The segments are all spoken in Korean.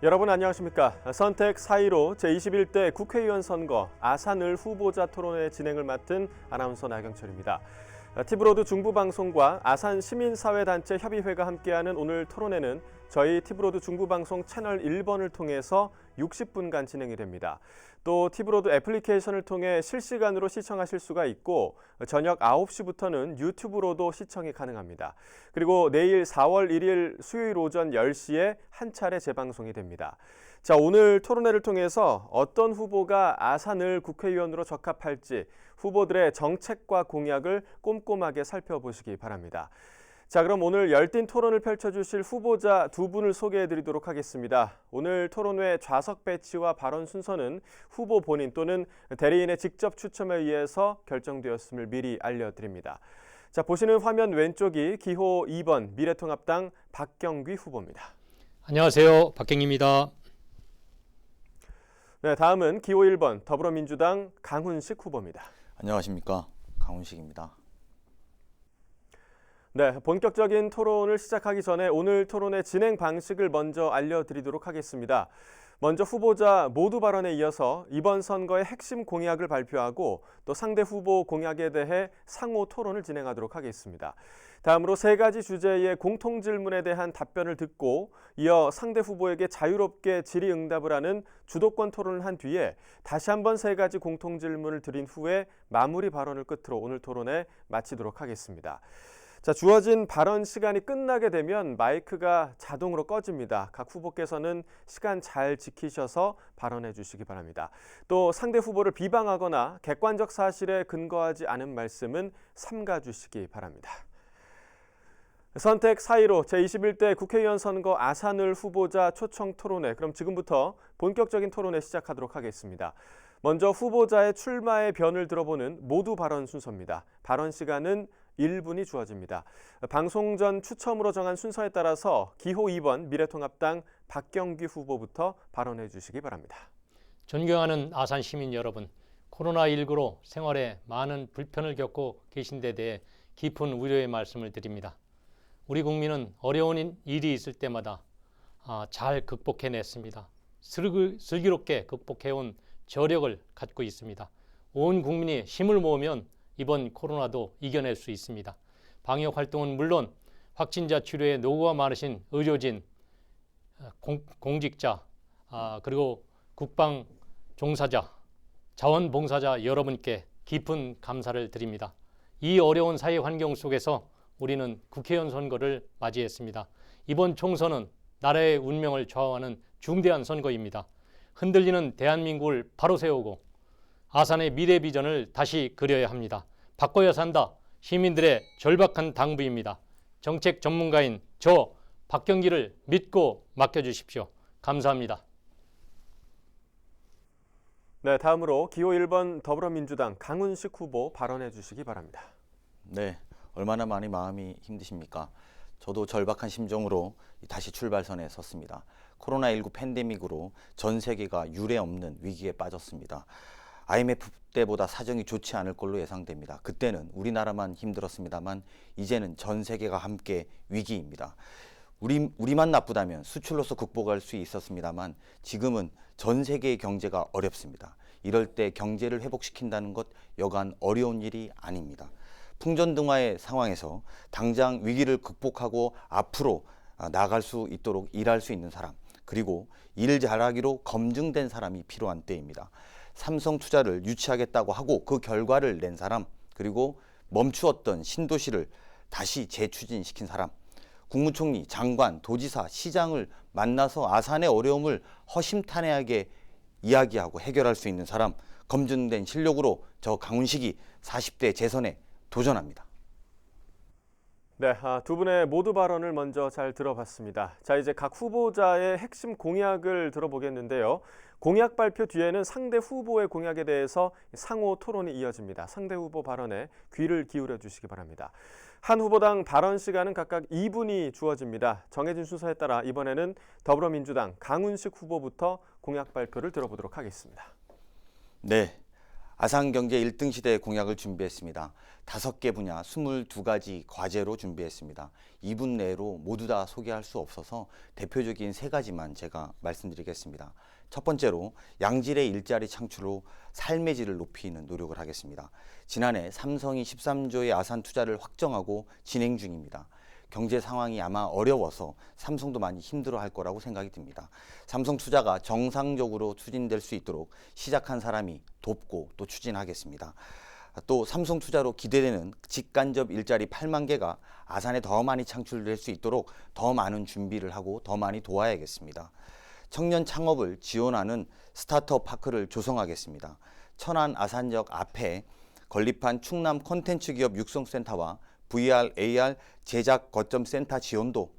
여러분 안녕하십니까? 선택 4.15 제21대 국회의원 선거 아산을 후보자 토론회 진행을 맡은 아나운서 나경철입니다. 티브로드 중부방송과 아산 시민사회단체 협의회가 함께하는 오늘 토론회는 저희 티브로드 중부방송 채널 1번을 통해서 60분간 진행이 됩니다. 또 티브로드 애플리케이션을 통해 실시간으로 시청하실 수가 있고 저녁 9시부터는 유튜브로도 시청이 가능합니다. 그리고 내일 4월 1일 수요일 오전 10시에 한 차례 재방송이 됩니다. 자, 오늘 토론회를 통해서 어떤 후보가 아산을 국회의원으로 적합할지 후보들의 정책과 공약을 꼼꼼하게 살펴보시기 바랍니다. 자, 그럼 오늘 열띤 토론을 펼쳐주실 후보자 두 분을 소개해드리도록 하겠습니다. 오늘 토론회 좌석 배치와 발언 순서는 후보 본인 또는 대리인의 직접 추첨에 의해서 결정되었음을 미리 알려드립니다. 자, 보시는 화면 왼쪽이 기호 2번 미래통합당 박경귀 후보입니다. 안녕하세요. 박경기입니다. 네, 다음은 기호 1번 더불어민주당 강훈식 후보입니다. 안녕하십니까, 강훈식입니다. 네, 본격적인 토론을 시작하기 전에 오늘 토론의 진행 방식을 먼저 알려드리도록 하겠습니다. 먼저 후보자 모두 발언에 이어서 이번 선거의 핵심 공약을 발표하고 또 상대 후보 공약에 대해 상호 토론을 진행하도록 하겠습니다. 다음으로 세 가지 주제의 공통 질문에 대한 답변을 듣고 이어 상대 후보에게 자유롭게 질의응답을 하는 주도권 토론을 한 뒤에 다시 한번 세 가지 공통 질문을 드린 후에 마무리 발언을 끝으로 오늘 토론에 마치도록 하겠습니다. 자, 주어진 발언 시간이 끝나게 되면 마이크가 자동으로 꺼집니다. 각 후보께서는 시간 잘 지키셔서 발언해 주시기 바랍니다. 또 상대 후보를 비방하거나 객관적 사실에 근거하지 않은 말씀은 삼가 주시기 바랍니다. 선택 4.15 제21대 국회의원 선거 아산을 후보자 초청 토론회, 그럼 지금부터 본격적인 토론회 시작하도록 하겠습니다. 먼저 후보자의 출마의 변을 들어보는 모두 발언 순서입니다. 발언 시간은 1분이 주어집니다. 방송 전 추첨으로 정한 순서에 따라서 기호 2번 미래통합당 박경귀 후보부터 발언해 주시기 바랍니다. 존경하는 아산 시민 여러분, 코로나19로 생활에 많은 불편을 겪고 계신 데 대해 깊은 우려의 말씀을 드립니다. 우리 국민은 어려운 일이 있을 때마다 잘 극복해냈습니다. 슬기롭게 극복해온 저력을 갖고 있습니다. 온 국민이 힘을 모으면 이번 코로나도 이겨낼 수 있습니다. 방역 활동은 물론 확진자 치료에 노고가 많으신 의료진, 공직자, 그리고 국방 종사자, 자원봉사자 여러분께 깊은 감사를 드립니다. 이 어려운 사회 환경 속에서 우리는 국회의원 선거를 맞이했습니다. 이번 총선은 나라의 운명을 좌우하는 중대한 선거입니다. 흔들리는 대한민국을 바로 세우고 아산의 미래 비전을 다시 그려야 합니다. 바꿔야 산다. 시민들의 절박한 당부입니다. 정책 전문가인 저 박경기를 믿고 맡겨주십시오. 감사합니다. 네, 다음으로 기호 1번 더불어민주당 강훈식 후보 발언해 주시기 바랍니다. 네, 얼마나 많이 마음이 힘드십니까? 저도 절박한 심정으로 다시 출발선에 섰습니다. 코로나19 팬데믹으로 전 세계가 유례 없는 위기에 빠졌습니다. IMF 때보다 사정이 좋지 않을 걸로 예상됩니다. 그때는 우리나라만 힘들었습니다만 이제는 전 세계가 함께 위기입니다. 우리만 나쁘다면 수출로서 극복할 수 있었습니다만 지금은 전 세계의 경제가 어렵습니다. 이럴 때 경제를 회복시킨다는 것 여간 어려운 일이 아닙니다. 풍전등화의 상황에서 당장 위기를 극복하고 앞으로 나아갈 수 있도록 일할 수 있는 사람, 그리고 일 잘하기로 검증된 사람이 필요한 때입니다. 삼성투자를 유치하겠다고 하고 그 결과를 낸 사람, 그리고 멈추었던 신도시를 다시 재추진시킨 사람, 국무총리, 장관, 도지사, 시장을 만나서 아산의 어려움을 허심탄회하게 이야기하고 해결할 수 있는 사람, 검증된 실력으로 저 강훈식이 40대 재선에 도전합니다. 네, 두 분의 모두 발언을 먼저 잘 들어봤습니다. 자, 이제 각 후보자의 핵심 공약을 들어보겠는데요. 공약 발표 뒤에는 상대 후보의 공약에 대해서 상호 토론이 이어집니다. 상대 후보 발언에 귀를 기울여 주시기 바랍니다. 한 후보당 발언 시간은 각각 2분이 주어집니다. 정해진 순서에 따라 이번에는 더불어민주당 강훈식 후보부터 공약 발표를 들어보도록 하겠습니다. 네, 아산경제 1등 시대 공약을 준비했습니다. 5개 분야 22가지 과제로 준비했습니다. 2분 내로 모두 다 소개할 수 없어서 대표적인 3가지만 제가 말씀드리겠습니다. 첫 번째로 양질의 일자리 창출로 삶의 질을 높이는 노력을 하겠습니다. 지난해 삼성이 13조의 아산 투자를 확정하고 진행 중입니다. 경제 상황이 아마 어려워서 삼성도 많이 힘들어할 거라고 생각이 듭니다. 삼성 투자가 정상적으로 추진될 수 있도록 시작한 사람이 돕고 또 추진하겠습니다. 또 삼성 투자로 기대되는 직간접 일자리 8만 개가 아산에 더 많이 창출될 수 있도록 더 많은 준비를 하고 더 많이 도와야겠습니다. 청년 창업을 지원하는 스타트업 파크를 조성하겠습니다. 천안 아산역 앞에 건립한 충남 콘텐츠 기업 육성센터와 VR, AR 제작 거점 센터 지원도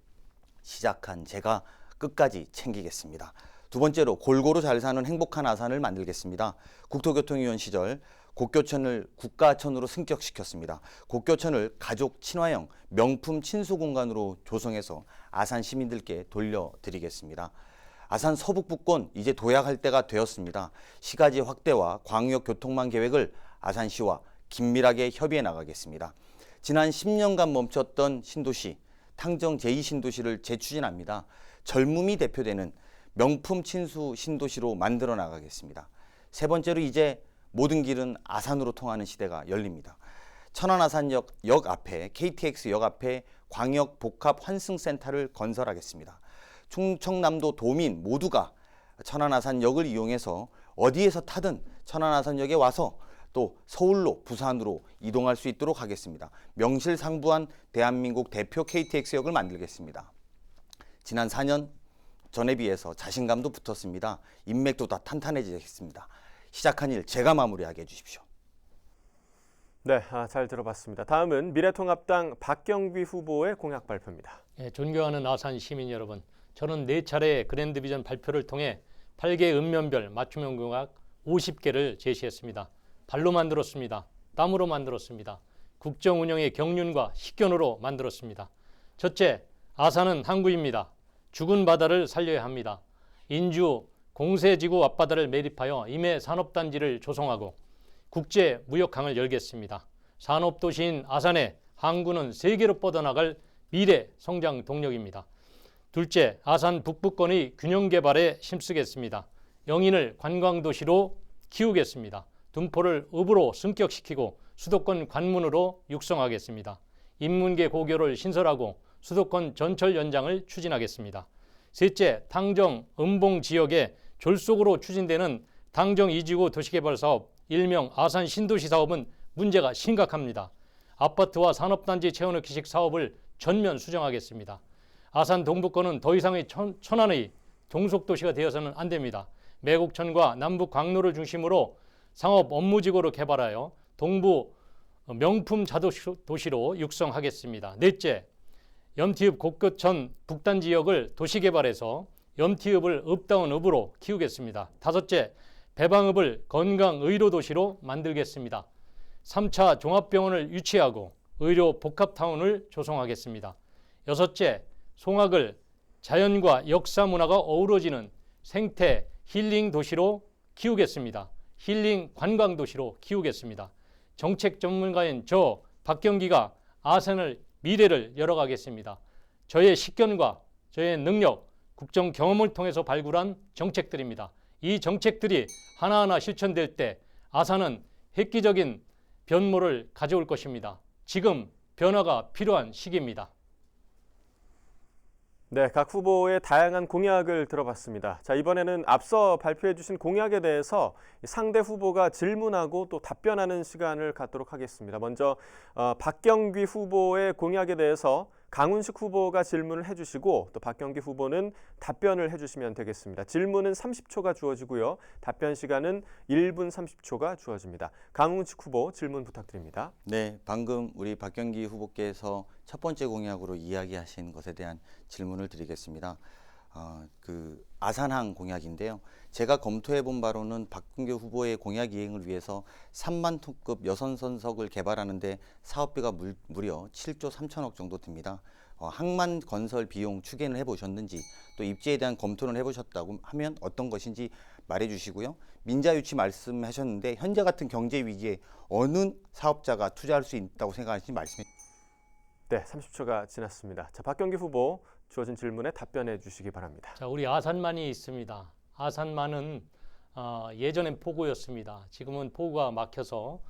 시작한 제가 끝까지 챙기겠습니다. 두 번째로 골고루 잘 사는 행복한 아산을 만들겠습니다. 국토교통위원 시절 곡교천을 국가천으로 승격시켰습니다. 곡교천을 가족 친화형 명품 친수 공간으로 조성해서 아산 시민들께 돌려드리겠습니다. 아산 서북부권 이제 도약할 때가 되었습니다. 시가지 확대와 광역 교통망 계획을 아산시와 긴밀하게 협의해 나가겠습니다. 지난 10년간 멈췄던 신도시, 탕정 제2신도시를 재추진합니다. 젊음이 대표되는 명품 친수 신도시로 만들어 나가겠습니다. 세 번째로 이제 모든 길은 아산으로 통하는 시대가 열립니다. 천안아산역 앞에 KTX 역 앞에 광역 복합 환승센터를 건설하겠습니다. 충청남도 도민 모두가 천안아산역을 이용해서 어디에서 타든 천안아산역에 와서 또 서울로 부산으로 이동할 수 있도록 하겠습니다. 명실상부한 대한민국 대표 KTX역을 만들겠습니다. 지난 4년 전에 비해서 자신감도 붙었습니다. 인맥도 다 탄탄해지겠습니다. 시작한 일 제가 마무리하게 해주십시오. 네, 잘 들어봤습니다. 다음은 미래통합당 박경귀 후보의 공약 발표입니다. 존경하는 아산 시민 여러분, 저는 4차례 그랜드 비전 발표를 통해 8개 읍면별 맞춤형 공약 50개를 제시했습니다. 발로 만들었습니다. 땀으로 만들었습니다. 국정 운영의 경륜과 식견으로 만들었습니다. 첫째, 아산은 항구입니다. 죽은 바다를 살려야 합니다. 인주 공세지구 앞바다를 매립하여 임해 산업단지를 조성하고 국제 무역항을 열겠습니다. 산업도시인 아산의 항구는 세계로 뻗어나갈 미래 성장 동력입니다. 둘째, 아산 북부권의 균형 개발에 힘쓰겠습니다. 영인을 관광도시로 키우겠습니다. 둔포를 읍으로 승격시키고 수도권 관문으로 육성하겠습니다. 인문계 고교를 신설하고 수도권 전철 연장을 추진하겠습니다. 셋째, 탕정, 음봉 지역에 졸속으로 추진되는 당정 2지구 도시개발사업, 일명 아산 신도시 사업은 문제가 심각합니다. 아파트와 산업단지 채워넣기식 사업을 전면 수정하겠습니다. 아산 동북권은 더 이상의 천안의 종속도시가 되어서는 안 됩니다. 매곡천과 남북 광로를 중심으로 상업 업무지구로 개발하여 동부 명품 자도시로 육성하겠습니다. 넷째, 염티읍 곡교천 북단 지역을 도시개발해서 염티읍을 읍다운 읍으로 키우겠습니다. 다섯째, 배방읍을 건강의료도시로 만들겠습니다. 3차 종합병원을 유치하고 의료 복합타운을 조성하겠습니다. 여섯째, 송악을 자연과 역사 문화가 어우러지는 생태 힐링 도시로 키우겠습니다. 힐링 관광 도시로 키우겠습니다. 정책 전문가인 저 박경기가 아산을 미래를 열어가겠습니다. 저의 식견과 저의 능력, 국정 경험을 통해서 발굴한 정책들입니다. 이 정책들이 하나하나 실천될 때 아산은 획기적인 변모를 가져올 것입니다. 지금 변화가 필요한 시기입니다. 네, 각 후보의 다양한 공약을 들어봤습니다. 자, 이번에는 앞서 발표해 주신 공약에 대해서 상대 후보가 질문하고 또 답변하는 시간을 갖도록 하겠습니다. 먼저 박경귀 후보의 공약에 대해서 강훈식 후보가 질문을 해주시고 또 박경귀 후보는 답변을 해주시면 되겠습니다. 질문은 30초가 주어지고요. 답변 시간은 1분 30초가 주어집니다. 강훈식 후보 질문 부탁드립니다. 네, 방금 우리 박경기 후보께서 첫 번째 공약으로 이야기하신 것에 대한 질문을 드리겠습니다. 아산항 공약인데요. 제가 검토해 본 바로는 박경기 후보의 공약 이행을 위해서 3만 톤급 여선선석을 개발하는데 사업비가 무려 7조 3천억 정도 듭니다. 항만 건설 비용 추계는 해보셨는지 또 입지에 대한 검토는 해보셨다고 하면 어떤 것인지 말해주시고요. 민자 유치 말씀하셨는데 현재 같은 경제 위기에 어느 사업자가 투자할 수 있다고 생각하시는지 말씀해 주세요. 네, 30초가 지났습니다. 자, 박경기 후보 주어진 질문에 답변해 주시기 바랍니다. 자, 우리 아산만이 있습니다. 아산만은 예전엔 포구였습니다. 지금은 포구가 막혀서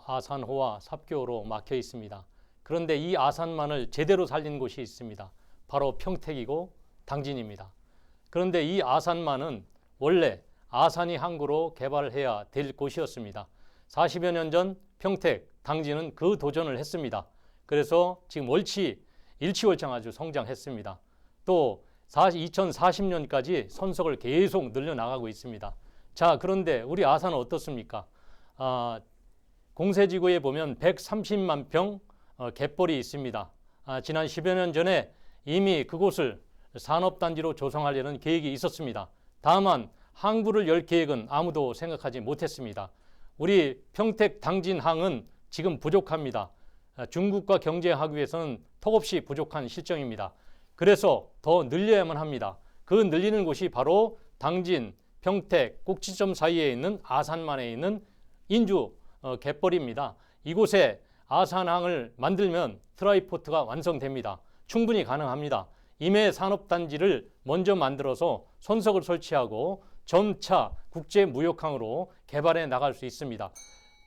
아산호와 삽교로 막혀 있습니다. 그런데 이 아산만을 제대로 살린 곳이 있습니다. 바로 평택이고 당진입니다. 그런데 이 아산만은 원래 아산이 항구로 개발해야 될 곳이었습니다. 40여 년 전 평택, 당진은 그 도전을 했습니다. 그래서 지금 일치월장 아주 성장했습니다. 또 2040년까지 선석을 계속 늘려나가고 있습니다. 자, 그런데 우리 아산은 어떻습니까? 공세지구에 보면 130만 평 갯벌이 있습니다. 지난 10여 년 전에 이미 그곳을 산업단지로 조성하려는 계획이 있었습니다. 다만 항구를 열 계획은 아무도 생각하지 못했습니다. 우리 평택 당진항은 지금 부족합니다. 중국과 경쟁하기 위해서는 턱없이 부족한 실정입니다. 그래서 더 늘려야만 합니다. 그 늘리는 곳이 바로 당진, 평택, 꼭지점 사이에 있는 아산만에 있는 인주 갯벌입니다. 이곳에 아산항을 만들면 트라이포트가 완성됩니다. 충분히 가능합니다. 임해 산업단지를 먼저 만들어서 손석을 설치하고 점차 국제무역항으로 개발해 나갈 수 있습니다.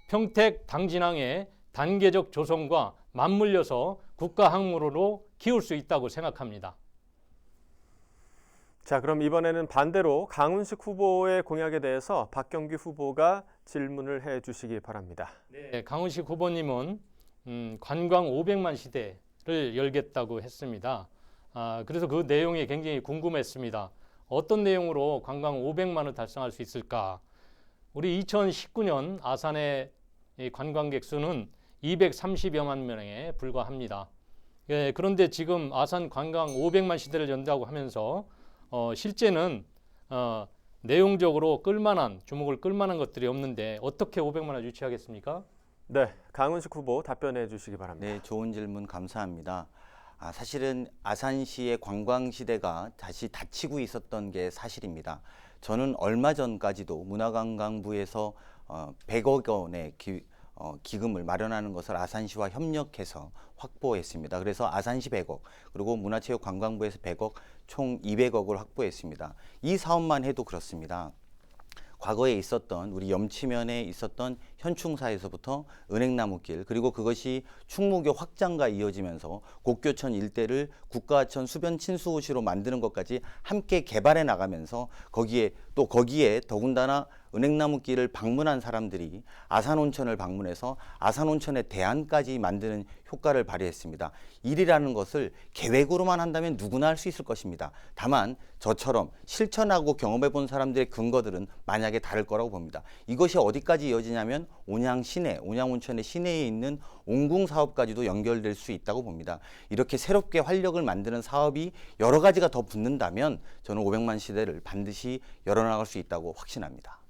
평택 당진항의 단계적 조성과 맞물려서 국가항로로 키울 수 있다고 생각합니다. 자, 그럼 이번에는 반대로 강훈식 후보의 공약에 대해서 박경기 후보가 질문을 해 주시기 바랍니다. 네, 강훈식 후보님은 관광 500만 시대를 열겠다고 했습니다. 그래서 그 내용이 굉장히 궁금했습니다. 어떤 내용으로 관광 500만을 달성할 수 있을까? 우리 2019년 아산의 관광객 수는 230여만 명에 불과합니다. 예, 그런데 지금 아산 관광 500만 시대를 연다고 하면서 실제는 내용적으로 주목을 끌만한 것들이 없는데 어떻게 500만을 유치하겠습니까? 네, 강훈식 후보 답변해 주시기 바랍니다. 네, 좋은 질문 감사합니다. 사실은 아산시의 관광시대가 다시 닫히고 있었던 게 사실입니다. 저는 얼마 전까지도 문화관광부에서 100억 원의 기금을 마련하는 것을 아산시와 협력해서 확보했습니다. 그래서 아산시 100억, 그리고 문화체육관광부에서 100억, 총 200억을 확보했습니다. 이 사업만 해도 그렇습니다. 과거에 있었던 우리 염치면에 있었던 현충사에서부터 은행나무길, 그리고 그것이 충무교 확장과 이어지면서 곡교천 일대를 국가하천 수변 친수호시로 만드는 것까지 함께 개발해 나가면서 거기에 더군다나 은행나무길을 방문한 사람들이 아산온천을 방문해서 아산온천의 대안까지 만드는 효과를 발휘했습니다. 일이라는 것을 계획으로만 한다면 누구나 할 수 있을 것입니다. 다만 저처럼 실천하고 경험해 본 사람들의 근거들은 만약에 다를 거라고 봅니다. 이것이 어디까지 이어지냐면 온양온천의 시내에 있는 옹궁 사업까지도 연결될 수 있다고 봅니다. 이렇게 새롭게 활력을 만드는 사업이 여러 가지가 더 붙는다면 저는 500만 시대를 반드시 열어나갈 수 있다고 확신합니다.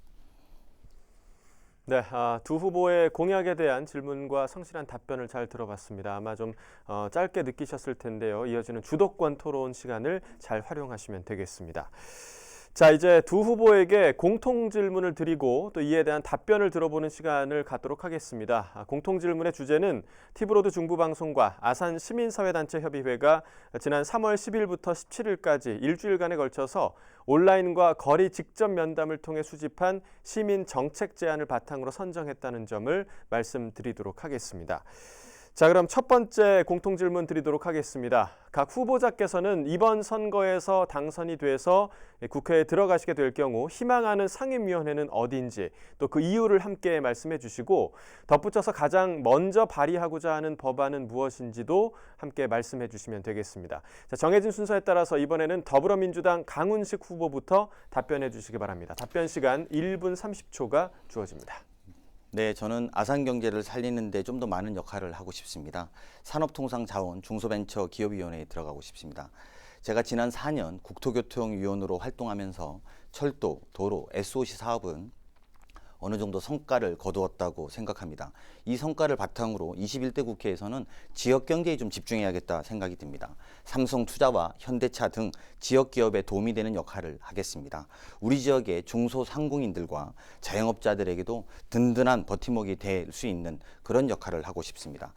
네, 두 후보의 공약에 대한 질문과 성실한 답변을 잘 들어봤습니다. 아마 좀 짧게 느끼셨을 텐데요. 이어지는 주도권 토론 시간을 잘 활용하시면 되겠습니다. 자, 이제 두 후보에게 공통 질문을 드리고 또 이에 대한 답변을 들어보는 시간을 갖도록 하겠습니다. 공통 질문의 주제는 티브로드 중부방송과 아산 시민사회단체협의회가 지난 3월 10일부터 17일까지 일주일간에 걸쳐서 온라인과 거리 직접 면담을 통해 수집한 시민 정책 제안을 바탕으로 선정했다는 점을 말씀드리도록 하겠습니다. 자, 그럼 첫 번째 공통 질문 드리도록 하겠습니다. 각 후보자께서는 이번 선거에서 당선이 돼서 국회에 들어가시게 될 경우 희망하는 상임위원회는 어디인지 또 그 이유를 함께 말씀해 주시고 덧붙여서 가장 먼저 발의하고자 하는 법안은 무엇인지도 함께 말씀해 주시면 되겠습니다. 자, 정해진 순서에 따라서 이번에는 더불어민주당 강훈식 후보부터 답변해 주시기 바랍니다. 답변 시간 1분 30초가 주어집니다. 네, 저는 아산 경제를 살리는 데 좀 더 많은 역할을 하고 싶습니다. 산업통상자원 중소벤처기업위원회에 들어가고 싶습니다. 제가 지난 4년 국토교통위원으로 활동하면서 철도, 도로, SOC 사업은 어느 정도 성과를 거두었다고 생각합니다. 이 성과를 바탕으로 21대 국회에서는 지역 경제에 좀 집중해야겠다 생각이 듭니다. 삼성투자와 현대차 등 지역 기업에 도움이 되는 역할을 하겠습니다. 우리 지역의 중소상공인들과 자영업자들에게도 든든한 버팀목이 될 수 있는 그런 역할을 하고 싶습니다.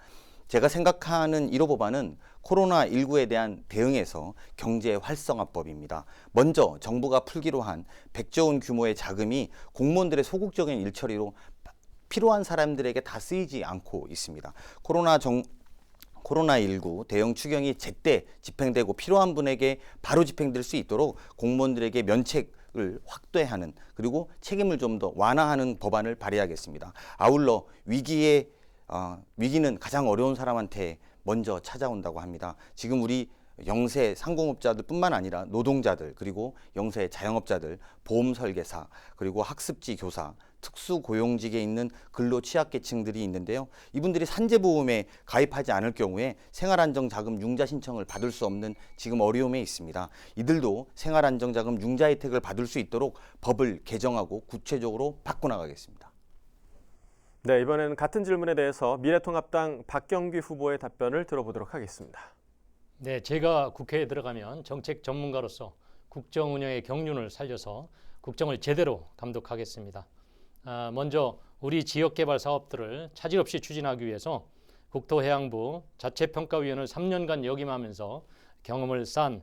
제가 생각하는 1호 법안은 코로나19에 대한 대응에서 경제 활성화법입니다. 먼저 정부가 풀기로 한 100조 원 규모의 자금이 공무원들의 소극적인 일처리로 필요한 사람들에게 다 쓰이지 않고 있습니다. 코로나19 대응 추경이 제때 집행되고 필요한 분에게 바로 집행될 수 있도록 공무원들에게 면책을 확대하는, 그리고 책임을 좀 더 완화하는 법안을 발의하겠습니다. 아울러 위기는 가장 어려운 사람한테 먼저 찾아온다고 합니다. 지금 우리 영세 상공업자들뿐만 아니라 노동자들, 그리고 영세 자영업자들, 보험 설계사, 그리고 학습지 교사, 특수고용직에 있는 근로취약계층들이 있는데요. 이분들이 산재보험에 가입하지 않을 경우에 생활안정자금 융자 신청을 받을 수 없는 지금 어려움에 있습니다. 이들도 생활안정자금 융자 혜택을 받을 수 있도록 법을 개정하고 구체적으로 바꿔나가겠습니다. 네, 이번에는 같은 질문에 대해서 미래통합당 박경규 후보의 답변을 들어보도록 하겠습니다. 네, 제가 국회에 들어가면 정책 전문가로서 국정 운영의 경륜을 살려서 국정을 제대로 감독하겠습니다. 먼저 우리 지역개발 사업들을 차질 없이 추진하기 위해서 국토해양부 자체평가위원을 3년간 역임하면서 경험을 쌓은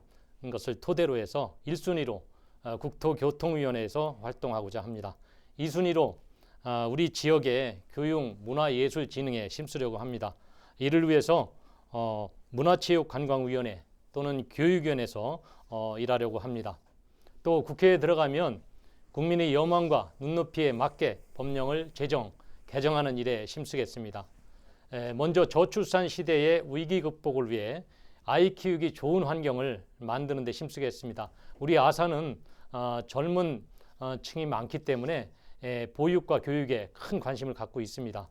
것을 토대로 해서 1순위로 국토교통위원회에서 활동하고자 합니다. 2순위로 우리 지역의 교육, 문화, 예술, 진흥에 힘쓰려고 합니다. 이를 위해서 문화체육관광위원회 또는 교육위원회에서 일하려고 합니다. 또 국회에 들어가면 국민의 여망과 눈높이에 맞게 법령을 개정하는 일에 힘쓰겠습니다. 먼저 저출산 시대의 위기 극복을 위해 아이 키우기 좋은 환경을 만드는 데 힘쓰겠습니다. 우리 아산은 젊은 층이 많기 때문에 보육과 교육에 큰 관심을 갖고 있습니다.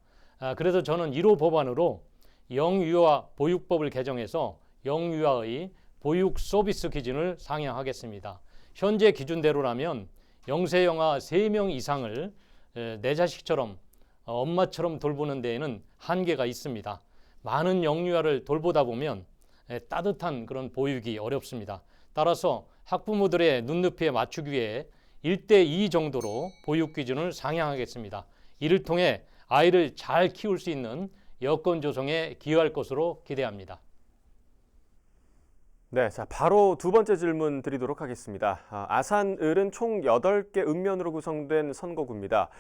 그래서 저는 1호 법안으로 영유아 보육법을 개정해서 영유아의 보육 서비스 기준을 상향하겠습니다. 현재 기준대로라면 영세영아 3명 이상을 내 자식처럼 엄마처럼 돌보는 데에는 한계가 있습니다. 많은 영유아를 돌보다 보면 따뜻한 그런 보육이 어렵습니다. 따라서 학부모들의 눈높이에 맞추기 위해 1대2 정도로 보육 기준을 상향하겠습니다. 이를 통해 아이를 잘 키울 수 있는 여건 조성에 기여할 것으로 기대합니다. 네, 자 바로 두 번째 질문 드리도록 하겠습니다. 아산을은 총 8개 읍면으로 구성된 선거구입니다.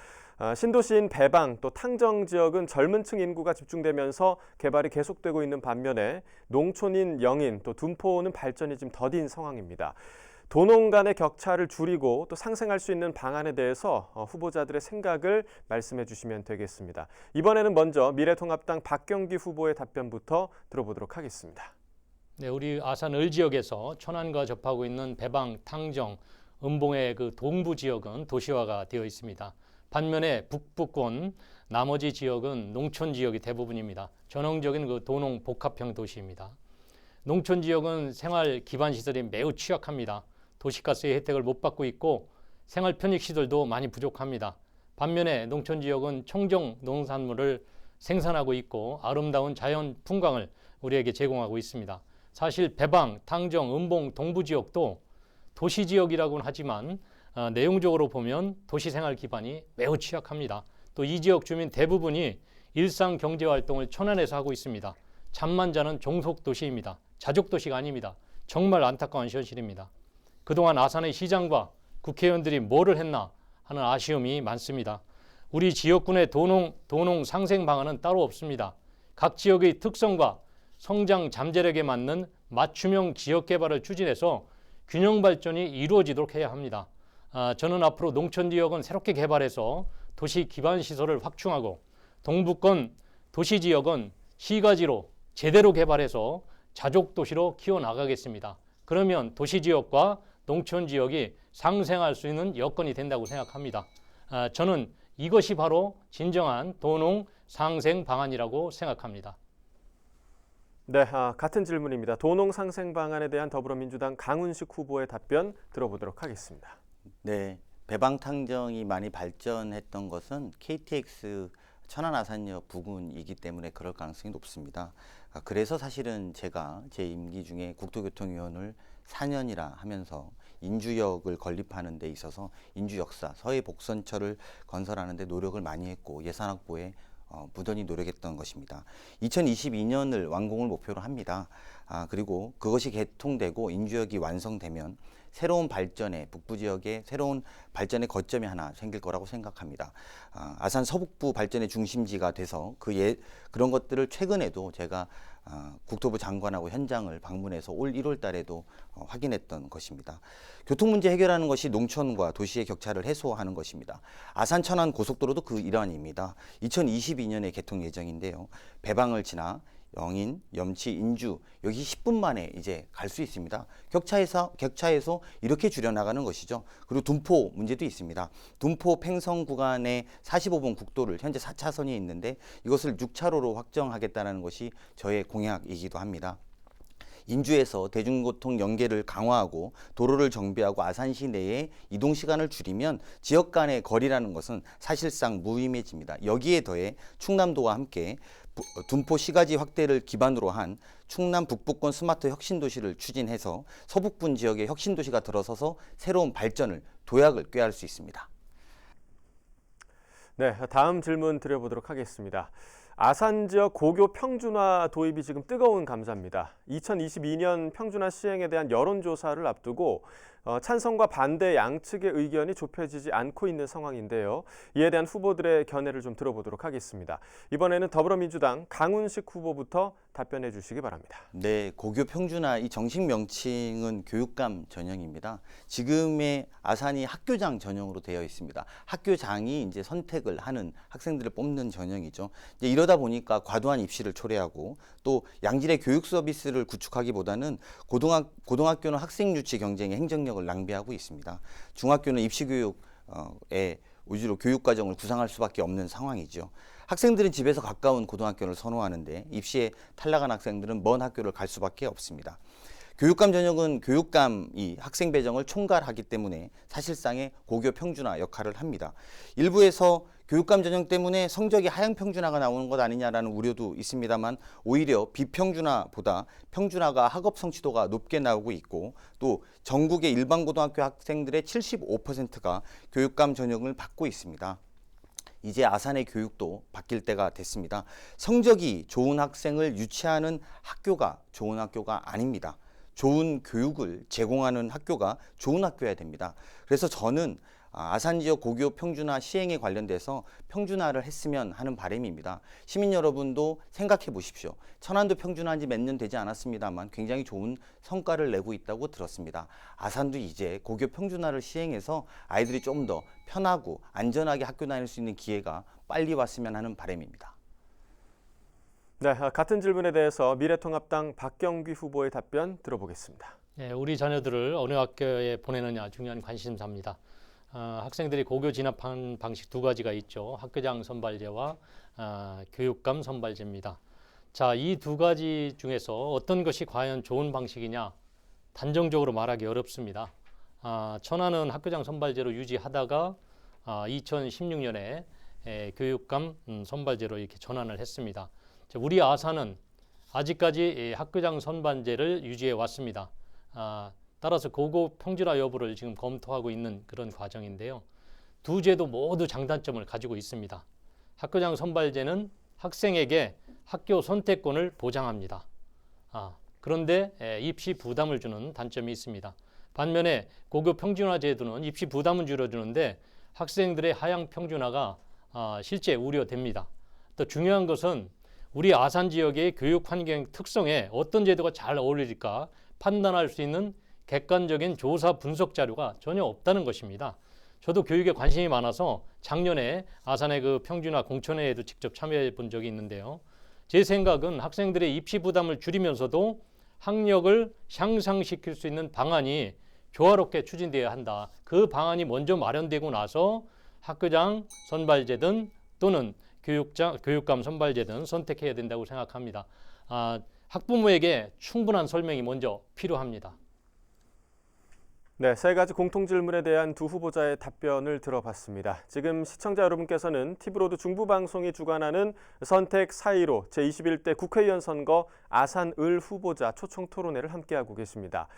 신도시인 배방 또 탕정 지역은 젊은 층 인구가 집중되면서 개발이 계속되고 있는 반면에 농촌인 영인 또 둔포는 발전이 좀 더딘 상황입니다. 도농 간의 격차를 줄이고 또 상생할 수 있는 방안에 대해서 후보자들의 생각을 말씀해 주시면 되겠습니다. 이번에는 먼저 미래통합당 박경규 후보의 답변부터 들어보도록 하겠습니다. 네, 우리 아산을 지역에서 천안과 접하고 있는 배방, 탕정, 음봉의 그 동부 지역은 도시화가 되어 있습니다. 반면에 북부권 나머지 지역은 농촌 지역이 대부분입니다. 전형적인 그 도농 복합형 도시입니다. 농촌 지역은 생활 기반 시설이 매우 취약합니다. 도시가스의 혜택을 못 받고 있고 생활 편익 시설도 많이 부족합니다. 반면에 농촌 지역은 청정 농산물을 생산하고 있고 아름다운 자연 풍광을 우리에게 제공하고 있습니다. 사실 배방, 탕정, 음봉, 동부 지역도 도시 지역이라고는 하지만 내용적으로 보면 도시 생활 기반이 매우 취약합니다. 또 이 지역 주민 대부분이 일상 경제 활동을 천안에서 하고 있습니다. 잠만 자는 종속 도시입니다. 자족 도시가 아닙니다. 정말 안타까운 현실입니다. 그동안 아산의 시장과 국회의원들이 뭐를 했나 하는 아쉬움이 많습니다. 우리 지역군의 도농 상생 방안은 따로 없습니다. 각 지역의 특성과 성장 잠재력에 맞는 맞춤형 지역 개발을 추진해서 균형 발전이 이루어지도록 해야 합니다. 저는 앞으로 농촌 지역은 새롭게 개발해서 도시 기반 시설을 확충하고 동부권 도시 지역은 시가지로 제대로 개발해서 자족 도시로 키워나가겠습니다. 그러면 도시 지역과 농촌 지역이 상생할 수 있는 여건이 된다고 생각합니다. 저는 이것이 바로 진정한 도농 상생 방안이라고 생각합니다. 네, 같은 질문입니다. 도농 상생 방안에 대한 더불어민주당 강훈식 후보의 답변 들어보도록 하겠습니다. 네, 배방탕정이 많이 발전했던 것은 KTX 천안 아산역 부근이기 때문에 그럴 가능성이 높습니다. 그래서 사실은 제가 제 임기 중에 국토교통위원을 4년이나 하면서 인주역을 건립하는 데 있어서 인주 역사, 서해 복선철을 건설하는 데 노력을 많이 했고 예산 확보에 부단히 노력했던 것입니다. 2022년을 완공을 목표로 합니다. 그리고 그것이 개통되고 인주역이 완성되면 새로운 발전의 북부 지역에 새로운 발전의 거점이 하나 생길 거라고 생각합니다. 아산 서북부 발전의 중심지가 돼서 그런 것들을 최근에도 제가 국토부 장관하고 현장을 방문해서 올 1월 달에도 확인했던 것입니다. 교통 문제 해결하는 것이 농촌과 도시의 격차를 해소하는 것입니다. 아산 천안 고속도로도 그 일환입니다. 2022년에 개통 예정인데요. 배방을 지나 영인, 염치, 인주 여기 10분 만에 이제 갈 수 있습니다. 격차에서 이렇게 줄여나가는 것이죠. 그리고 둔포 문제도 있습니다. 둔포 팽성 구간에 45번 국도를 현재 4차선이 있는데 이것을 6차로로 확정하겠다는 것이 저의 공약이기도 합니다. 인주에서 대중교통 연계를 강화하고 도로를 정비하고 아산시 내에 이동 시간을 줄이면 지역 간의 거리라는 것은 사실상 무의미해집니다. 여기에 더해 충남도와 함께 둔포 시가지 확대를 기반으로 한 충남 북부권 스마트 혁신도시를 추진해서 서북부 지역의 혁신도시가 들어서서 새로운 발전을 도약을 꾀할 수 있습니다. 네, 다음 질문 드려보도록 하겠습니다. 아산 지역 고교 평준화 도입이 지금 뜨거운 감자입니다. 2022년 평준화 시행에 대한 여론조사를 앞두고 찬성과 반대 양측의 의견이 좁혀지지 않고 있는 상황인데요. 이에 대한 후보들의 견해를 좀 들어보도록 하겠습니다. 이번에는 더불어민주당 강훈식 후보부터 답변해 주시기 바랍니다. 네, 고교 평준화 이 정식 명칭은 교육감 전형입니다. 지금의 아산이 학교장 전형으로 되어 있습니다. 학교장이 이제 선택을 하는 학생들을 뽑는 전형이죠. 이제 이러다 보니까 과도한 입시를 초래하고 또 양질의 교육 서비스를 구축하기보다는 고등학교는 학생 유치 경쟁의 행정력을 낭비하고 있습니다. 중학교는 입시 교육에 위주로 교육 과정을 구상할 수밖에 없는 상황이죠. 학생들은 집에서 가까운 고등학교를 선호하는데 입시에 탈락한 학생들은 먼 학교를 갈 수밖에 없습니다. 교육감 전형은 교육감이 학생 배정을 총괄하기 때문에 사실상의 고교 평준화 역할을 합니다. 일부에서 교육감 전형 때문에 성적이 하향 평준화가 나오는 것 아니냐라는 우려도 있습니다만 오히려 비평준화보다 평준화가 학업 성취도가 높게 나오고 있고 또 전국의 일반 고등학교 학생들의 75%가 교육감 전형을 받고 있습니다. 이제 아산의 교육도 바뀔 때가 됐습니다. 성적이 좋은 학생을 유치하는 학교가 좋은 학교가 아닙니다. 좋은 교육을 제공하는 학교가 좋은 학교여야 됩니다. 그래서 저는 아산 지역 고교 평준화 시행에 관련돼서 평준화를 했으면 하는 바람입니다. 시민 여러분도 생각해 보십시오. 천안도 평준화한 지 몇 년 되지 않았습니다만 굉장히 좋은 성과를 내고 있다고 들었습니다. 아산도 이제 고교 평준화를 시행해서 아이들이 좀 더 편하고 안전하게 학교 다닐 수 있는 기회가 빨리 왔으면 하는 바람입니다. 네, 같은 질문에 대해서 미래통합당 박경규 후보의 답변 들어보겠습니다. 네, 우리 자녀들을 어느 학교에 보내느냐 중요한 관심사입니다. 학생들이 고교 진학하는 방식 두 가지가 있죠. 학교장 선발제와 교육감 선발제입니다. 자, 이 두 가지 중에서 어떤 것이 과연 좋은 방식이냐 단정적으로 말하기 어렵습니다. 천안은 학교장 선발제로 유지하다가 2016년에 교육감 선발제로 이렇게 전환을 했습니다. 우리 아산은 아직까지 학교장 선발제를 유지해 왔습니다. 따라서 고교 평준화 여부를 지금 검토하고 있는 그런 과정인데요. 두 제도 모두 장단점을 가지고 있습니다. 학교장 선발제는 학생에게 학교 선택권을 보장합니다. 그런데 입시 부담을 주는 단점이 있습니다. 반면에 고교 평준화 제도는 입시 부담은 줄여주는데 학생들의 하향 평준화가 실제 우려됩니다. 또 중요한 것은 우리 아산 지역의 교육 환경 특성에 어떤 제도가 잘 어울릴까 판단할 수 있는 객관적인 조사 분석 자료가 전혀 없다는 것입니다. 저도 교육에 관심이 많아서 작년에 아산의 그 평준화 공청회에도 직접 참여해 본 적이 있는데요. 제 생각은 학생들의 입시 부담을 줄이면서도 학력을 향상시킬 수 있는 방안이 조화롭게 추진되어야 한다. 그 방안이 먼저 마련되고 나서 학교장 선발제든 또는 교육감 선발제든 선택해야 된다고 생각합니다. 학부모에게 충분한 설명이 먼저 필요합니다. 네, 세 가지 공통 질문에 대한 두 후보자의 답변을 들어봤습니다. 지금 시청자 여러분께서는 티브로드 중부방송이 주관하는 선택 4.15 제21대 국회의원 선거 아산을 후보자 초청 토론회를 함께하고 계십니다.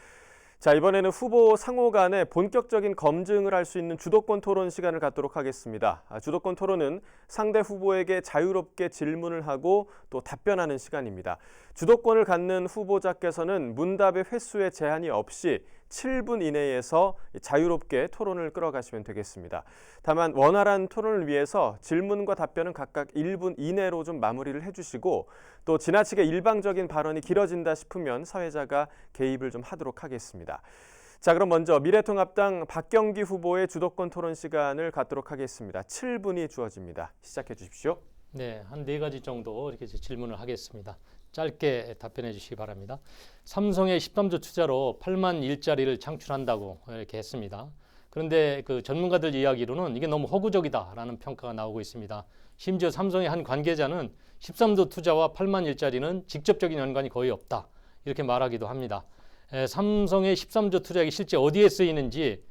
자, 이번에는 후보 상호 간의 본격적인 검증을 할 수 있는 주도권 토론 시간을 갖도록 하겠습니다. 주도권 토론은 상대 후보에게 자유롭게 질문을 하고 또 답변하는 시간입니다. 주도권을 갖는 후보자께서는 문답의 횟수에 제한이 없이 7분 이내에서 자유롭게 토론을 끌어가시면 되겠습니다. 다만 원활한 토론을 위해서 질문과 답변은 각각 1분 이내로 좀 마무리를 해주시고 또 지나치게 일방적인 발언이 길어진다 싶으면 사회자가 개입을 좀 하도록 하겠습니다. 자, 그럼 먼저 미래통합당 박경기 후보의 주도권 토론 시간을 갖도록 하겠습니다. 7분이 주어집니다. 시작해 주십시오. 네, 한 4가지 정도 이렇게 질문을 하겠습니다. 짧게 답변해 주시기 바랍니다. 삼성의 13조 투자로 8만 일자리를 창출한다고 이렇게 했습니다. 그런데 그 전문가들 이야기로는 이게 너무 허구적이다라는 평가가 나오고 있습니다. 심지어 삼성의 한 관계자는 13조 투자와 8만 일자리는 직접적인 연관이 거의 없다 이렇게 말하기도 합니다. 삼성의 13조 투자액이 실제 어디에 쓰이는지,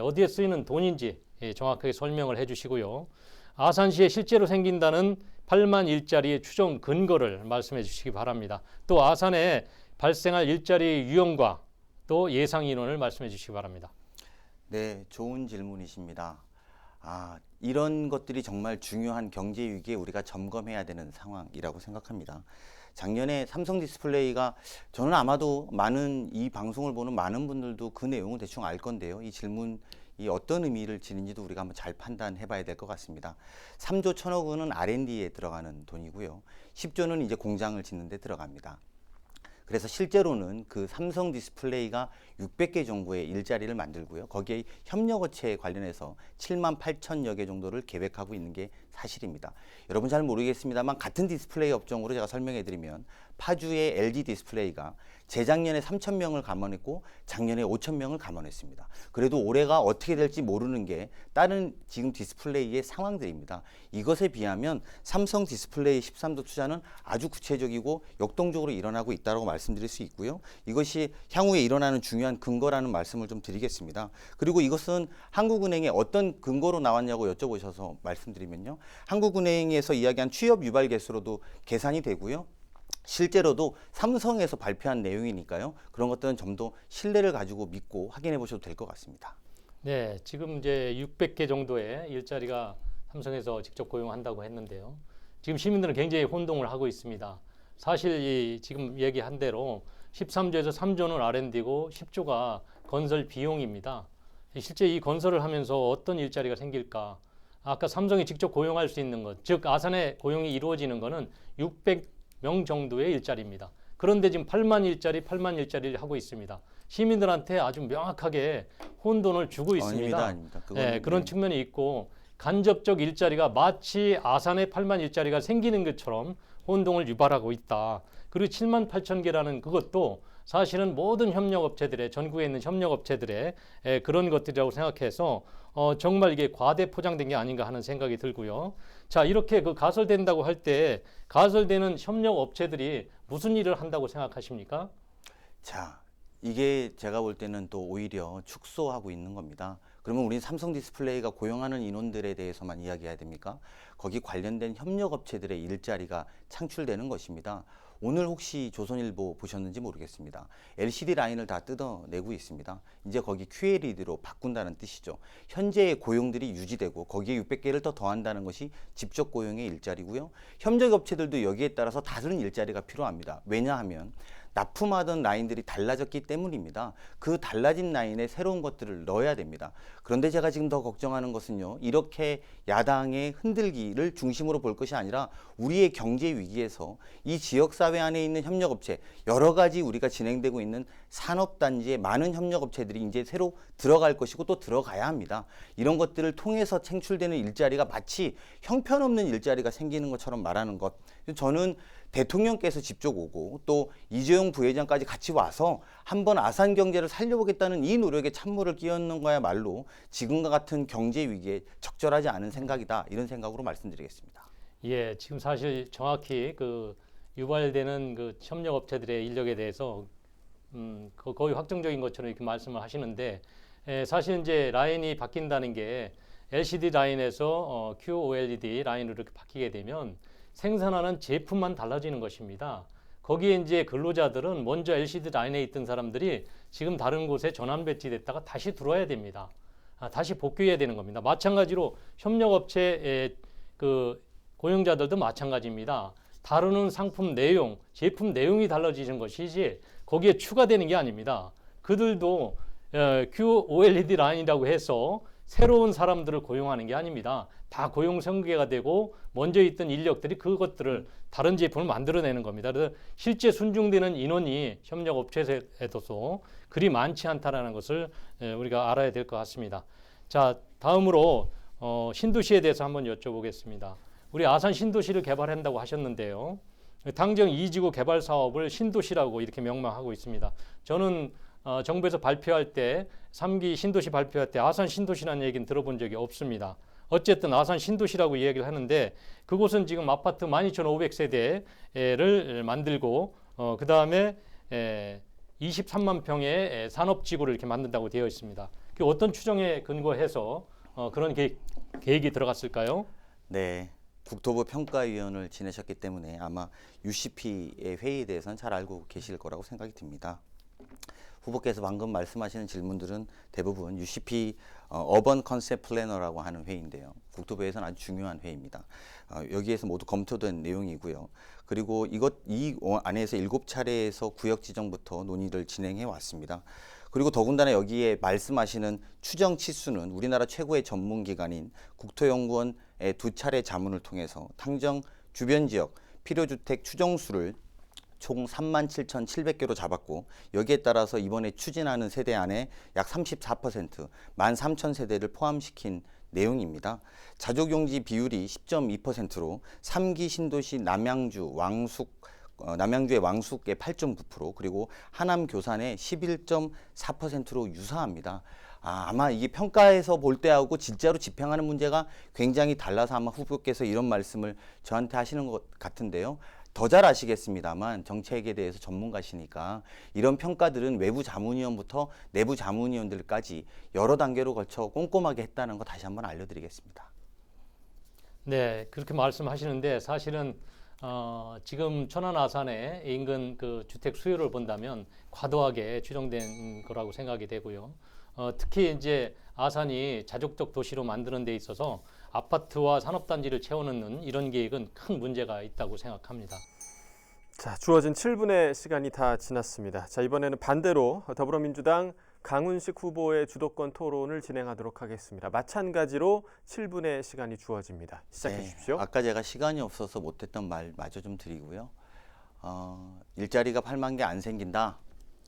어디에 쓰이는 돈인지 정확하게 설명을 해주시고요. 아산시에 실제로 생긴다는 8만 일자리의 추정 근거를 말씀해 주시기 바랍니다. 또 아산에 발생할 일자리 유형과 또 예상 인원을 말씀해 주시기 바랍니다. 네, 좋은 질문이십니다. 이런 것들이 정말 중요한 경제 위기에 우리가 점검해야 되는 상황이라고 생각합니다. 작년에 삼성 디스플레이가 저는 아마도 이 방송을 보는 많은 분들도 그 내용을 대충 알 건데요. 이 질문이 어떤 의미를 지닌지도 우리가 한번 잘 판단해 봐야 될 것 같습니다. 3조 1천억 원은 R&D에 들어가는 돈이고요. 10조는 이제 공장을 짓는 데 들어갑니다. 그래서 실제로는 그 삼성 디스플레이가 600개 정도의 일자리를 만들고요. 거기에 협력업체에 관련해서 7만 8천여 개 정도를 계획하고 있는 게 사실입니다. 여러분 잘 모르겠습니다만 같은 디스플레이 업종으로 제가 설명해 드리면 파주의 LG 디스플레이가 재작년에 3천 명을 감원했고 작년에 5천 명을 감원했습니다. 그래도 올해가 어떻게 될지 모르는 게 다른 지금 디스플레이의 상황들입니다. 이것에 비하면 삼성 디스플레이 13조 투자는 아주 구체적이고 역동적으로 일어나고 있다고 말씀드릴 수 있고요. 이것이 향후에 일어나는 중요한 근거라는 말씀을 좀 드리겠습니다. 그리고 이것은 한국은행에 어떤 근거로 나왔냐고 여쭤보셔서 말씀드리면요. 한국은행에서 이야기한 취업 유발 개수로도 계산이 되고요. 실제로도 삼성에서 발표한 내용이니까요. 그런 것들은 좀 더 신뢰를 가지고 믿고 확인해 보셔도 될 것 같습니다. 네, 지금 이제 600개 정도의 일자리가 삼성에서 직접 고용한다고 했는데요. 지금 시민들은 굉장히 혼동을 하고 있습니다. 사실 이 지금 얘기한 대로 13조에서 3조는 R&D고 10조가 건설 비용입니다. 실제 이 건설을 하면서 어떤 일자리가 생길까? 아까 삼성이 직접 고용할 수 있는 것, 즉 아산에 고용이 이루어지는 것은 600명 정도의 일자리입니다. 그런데 지금 8만 일자리를 하고 있습니다. 시민들한테 아주 명확하게 혼돈을 주고 있습니다. 아닙니다. 네, 그런 측면이 있고 간접적 일자리가 마치 아산에 8만 일자리가 생기는 것처럼 혼동을 유발하고 있다. 그리고 7만 8천 개라는 그것도 사실은 모든 협력업체들의 전국에 있는 협력업체들의 그런 것들이라고 생각해서 정말 이게 과대 포장된 게 아닌가 하는 생각이 들고요. 자, 이렇게 그 가설된다고 할 때 가설되는 협력업체들이 무슨 일을 한다고 생각하십니까? 자, 이게 제가 볼 때는 또 오히려 축소하고 있는 겁니다. 그러면 우리 삼성 디스플레이가 고용하는 인원들에 대해서만 이야기해야 됩니까? 거기 관련된 협력업체들의 일자리가 창출되는 것입니다. 오늘 혹시 조선일보 보셨는지 모르겠습니다. LCD 라인을 다 뜯어내고 있습니다. 이제 거기 QLED로 바꾼다는 뜻이죠. 현재의 고용들이 유지되고 거기에 600개를 더 더한다는 것이 직접 고용의 일자리고요. 협력업체들도 여기에 따라서 다른 일자리가 필요합니다. 왜냐하면 납품하던 라인들이 달라졌기 때문입니다. 그 달라진 라인에 새로운 것들을 넣어야 됩니다. 그런데 제가 지금 더 걱정하는 것은요. 이렇게 야당의 흔들기를 중심으로 볼 것이 아니라 우리의 경제 위기에서 이 지역사회 안에 있는 협력업체, 여러 가지 우리가 진행되고 있는 산업단지의 많은 협력업체들이 이제 새로 들어갈 것이고 또 들어가야 합니다. 이런 것들을 통해서 창출되는 일자리가 마치 형편없는 일자리가 생기는 것처럼 말하는 것. 저는 대통령께서 직접 오고 또 이재용 부회장까지 같이 와서 한번 아산 경제를 살려보겠다는 이 노력에 찬물을 끼얹는 거야말로 지금과 같은 경제 위기에 적절하지 않은 생각이다. 이런 생각으로 말씀드리겠습니다. 예, 지금 사실 정확히 그 유발되는 그 협력업체들의 인력에 대해서 거의 확정적인 것처럼 이렇게 말씀을 하시는데 사실 이제 라인이 바뀐다는 게 LCD 라인에서 QOLED 라인으로 이렇게 바뀌게 되면 생산하는 제품만 달라지는 것입니다. 거기에 이제 근로자들은 먼저 LCD 라인에 있던 사람들이 지금 다른 곳에 전환 배치됐다가 다시 들어와야 됩니다. 다시 복귀해야 되는 겁니다. 마찬가지로 협력업체의 그 고용자들도 마찬가지입니다. 다루는 상품 내용, 제품 내용이 달라지는 것이지 거기에 추가되는 게 아닙니다. 그들도 QOLED 라인이라고 해서 새로운 사람들을 고용하는 게 아닙니다. 다 고용 설계가 되고 먼저 있던 인력들이 그것들을 다른 제품을 만들어내는 겁니다. 그래서 실제 순중되는 인원이 협력업체에서도 그리 많지 않다라는 것을 우리가 알아야 될 것 같습니다. 자, 다음으로 신도시에 대해서 한번 여쭤보겠습니다. 우리 아산 신도시를 개발한다고 하셨는데요. 당정 2지구 개발 사업을 신도시라고 이렇게 명명하고 있습니다. 저는 정부에서 발표할 때 3기 신도시 발표할 때 아산 신도시라는 얘기는 들어본 적이 없습니다. 어쨌든 아산 신도시라고 이야기를 하는데 그곳은 지금 아파트 12,500세대를 만들고 그 다음에 23만 평의 산업지구를 이렇게 만든다고 되어 있습니다. 그 어떤 추정에 근거해서 그런 계획이 들어갔을까요? 네. 국토부 평가위원을 지내셨기 때문에 아마 UCP의 회의에 대해서는 잘 알고 계실 거라고 생각이 듭니다. 후보께서 방금 말씀하시는 질문들은 대부분 UCP 어번 컨셉 플래너라고 하는 회의인데요. 국토부에서는 아주 중요한 회의입니다. 여기에서 모두 검토된 내용이고요. 그리고 이 안에서 7차례에서 구역 지정부터 논의를 진행해 왔습니다. 그리고 더군다나 여기에 말씀하시는 추정 치수는 우리나라 최고의 전문기관인 국토연구원의 2차례 자문을 통해서 당정 주변 지역 필요주택 추정수를 총 37,700개로 잡았고 여기에 따라서 이번에 추진하는 세대 안에 약 34%, 13,000세대를 포함시킨 내용입니다. 자족용지 비율이 10.2%로 3기 신도시 남양주의 왕숙의 8.9% 그리고 하남 교산의 11.4%로 유사합니다. 아마 이게 평가에서 볼 때하고 진짜로 집행하는 문제가 굉장히 달라서 아마 후보께서 이런 말씀을 저한테 하시는 것 같은데요. 더 잘 아시겠습니다만 정책에 대해서 전문가시니까 이런 평가들은 외부 자문위원부터 내부 자문위원들까지 여러 단계로 걸쳐 꼼꼼하게 했다는 거 다시 한번 알려드리겠습니다. 네, 그렇게 말씀하시는데 사실은 지금 천안 아산의 인근 그 주택 수요를 본다면 과도하게 추정된 거라고 생각이 되고요. 특히 이제 아산이 자족적 도시로 만드는 데 있어서 아파트와 산업단지를 채워넣는 이런 계획은 큰 문제가 있다고 생각합니다. 자, 주어진 7분의 시간이 다 지났습니다. 자, 이번에는 반대로 더불어민주당 강훈식 후보의 주도권 토론을 진행하도록 하겠습니다. 마찬가지로 7분의 시간이 주어집니다. 시작해 주십시오. 아까 제가 시간이 없어서 못했던 말 마저 좀 드리고요. 일자리가 8만 개 안 생긴다.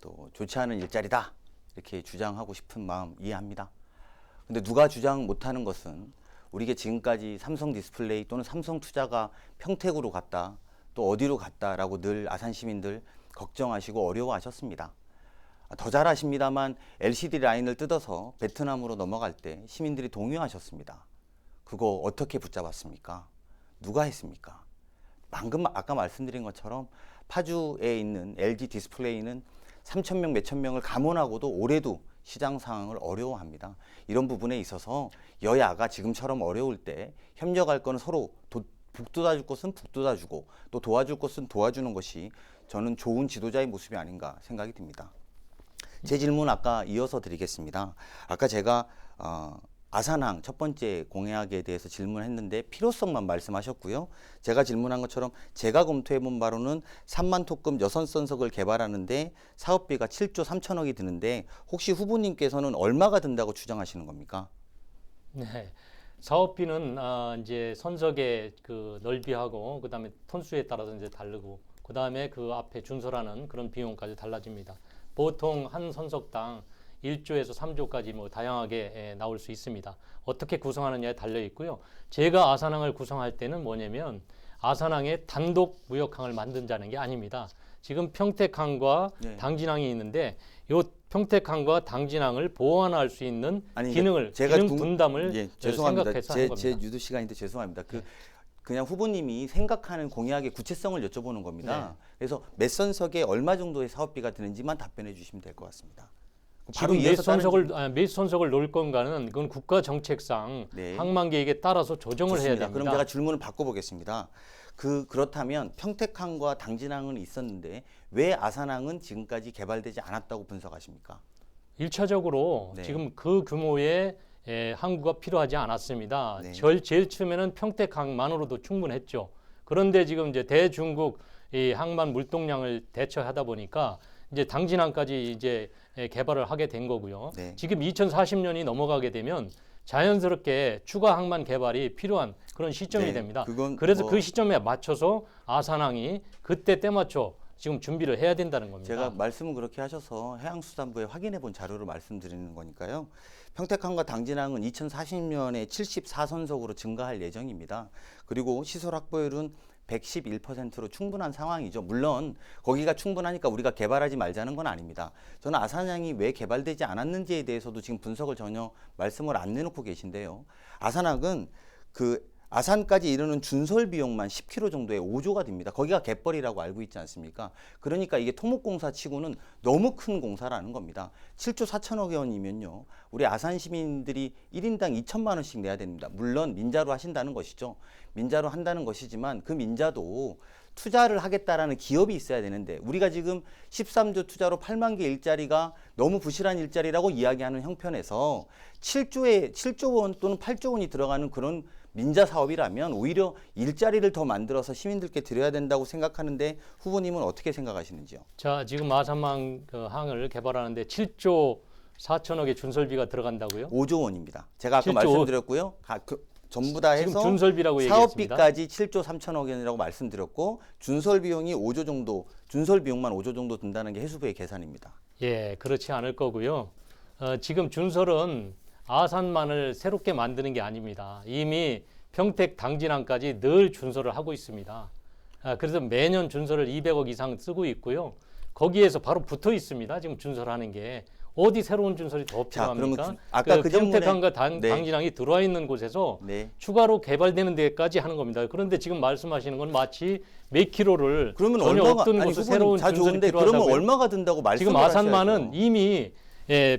또 좋지 않은 일자리다. 이렇게 주장하고 싶은 마음 이해합니다. 근데 누가 주장 못하는 것은 우리가 지금까지 삼성 디스플레이 또는 삼성투자가 평택으로 갔다 또 어디로 갔다라고 늘 아산 시민들 걱정하시고 어려워하셨습니다. 더 잘 아십니다만 LCD 라인을 뜯어서 베트남으로 넘어갈 때 시민들이 동요하셨습니다. 그거 어떻게 붙잡았습니까? 누가 했습니까? 방금 아까 말씀드린 것처럼 파주에 있는 LG 디스플레이는 3,000명, 몇천 명을 감원하고도 올해도 시장 상황을 어려워합니다. 이런 부분에 있어서 여야가 지금처럼 어려울 때 협력할 거는 서로 북돋아줄 것은 북돋아주고 또 도와줄 것은 도와주는 것이 저는 좋은 지도자의 모습이 아닌가 생각이 듭니다. 제 질문 아까 이어서 드리겠습니다. 아까 제가 아산항 첫 번째 공약에 대해서 질문했는데 필요성만 말씀하셨고요. 제가 질문한 것처럼 제가 검토해본 바로는 3만 토급 6선석을 개발하는데 사업비가 7조 3천억이 드는데 혹시 후보님께서는 얼마가 든다고 추정하시는 겁니까? 네, 사업비는 이제 선석의 그 넓이하고 그다음에 톤수에 따라서 이제 다르고 그다음에 그 앞에 준설하는 그런 비용까지 달라집니다. 보통 한 선석당 1조에서 3조까지 뭐 다양하게 나올 수 있습니다. 어떻게 구성하느냐에 달려 있고요. 제가 아산항을 구성할 때는 뭐냐면 아산항에 단독 무역항을 만든다는 게 아닙니다. 지금 평택항과 네. 당진항이 있는데 이 평택항과 당진항을 보완할 수 있는 기능을 기능 분담을 죄송합니다. 생각해서 하는 겁니다. 제 유도 시간인데 죄송합니다. 그냥 후보님이 생각하는 공약의 구체성을 여쭤보는 겁니다. 네. 그래서 몇 선석에 얼마 정도의 사업비가 드는지만 답변해 주시면 될 것 같습니다. 바로 지금 이어서 다른 몇 손석을 놓을 건가는 그건 국가 정책상 네. 항만 계획에 따라서 조정을 해야 좋습니다. 됩니다. 그럼 제가 질문을 바꿔보겠습니다. 그렇다면 평택항과 당진항은 있었는데 왜 아산항은 지금까지 개발되지 않았다고 분석하십니까? 1차적으로 네. 지금 그 규모의 항구가 필요하지 않았습니다. 네. 제일 처음에는 평택항만으로도 충분했죠. 그런데 지금 이제 대중국 이 항만 물동량을 대처하다 보니까 이제 당진항까지 이제 개발을 하게 된 거고요. 네. 지금 2040년이 넘어가게 되면 자연스럽게 추가 항만 개발이 필요한 그런 시점이 네, 됩니다. 그건 그래서 뭐- 그 시점에 맞춰서 아산항이 그때 때맞춰 지금 준비를 해야 된다는 겁니다. 제가 말씀을 그렇게 하셔서 해양수산부에 확인해 본 자료를 말씀드리는 거니까요. 평택항과 당진항은 2040년에 74선석으로 증가할 예정입니다. 그리고 시설 확보율은 111%로 충분한 상황이죠. 물론 거기가 충분하니까 우리가 개발하지 말자는 건 아닙니다. 저는 아산항이 왜 개발되지 않았는지에 대해서도 지금 분석을 전혀 말씀을 안 내놓고 계신데요. 아산항은 아산까지 이르는 준설 비용만 10km 정도에 5조가 됩니다. 거기가 갯벌이라고 알고 있지 않습니까? 그러니까 이게 토목공사 치고는 너무 큰 공사라는 겁니다. 7조 4천억 원이면요. 우리 아산 시민들이 1인당 2천만 원씩 내야 됩니다. 물론 민자로 하신다는 것이죠. 민자로 한다는 것이지만 그 민자도 투자를 하겠다라는 기업이 있어야 되는데 우리가 지금 13조 투자로 8만 개 일자리가 너무 부실한 일자리라고 이야기하는 형편에서 7조 원 또는 8조 원이 들어가는 그런 민자 사업이라면 오히려 일자리를 더 만들어서 시민들께 드려야 된다고 생각하는데 후보님은 어떻게 생각하시는지요? 자, 지금 아산항 항을 개발하는데 7조 4천억의 준설비가 들어간다고요? 5조 원입니다. 제가 아까 7조 말씀드렸고요. 전부 다 지금 해서 준설비라고 얘기했습니다. 사업비까지 7조 3천억 원이라고 말씀드렸고 준설 비용이 5조 정도, 준설 비용만 5조 정도 든다는 게 해수부의 계산입니다. 예, 그렇지 않을 거고요. 지금 준설은 아산만을 새롭게 만드는 게 아닙니다. 이미 평택 당진항까지 늘 준설을 하고 있습니다. 그래서 매년 준설을 200억 이상 쓰고 있고요. 거기에서 바로 붙어 있습니다. 지금 준설하는 게. 어디 새로운 준설이 더 자, 그러면 필요합니까? 아까 그 질문에- 평택항과 네. 당진항이 들어와 있는 곳에서 네. 추가로 개발되는 데까지 하는 겁니다. 그런데 지금 말씀하시는 건 마치 몇 킬로를 그러면 전혀 얼마가 없던 아니 곳에 후보님 새로운 다 준설이 좋은데 필요하다고요. 그러면 얼마가 든다고 말씀을 지금 아산만은 하셔야죠. 이미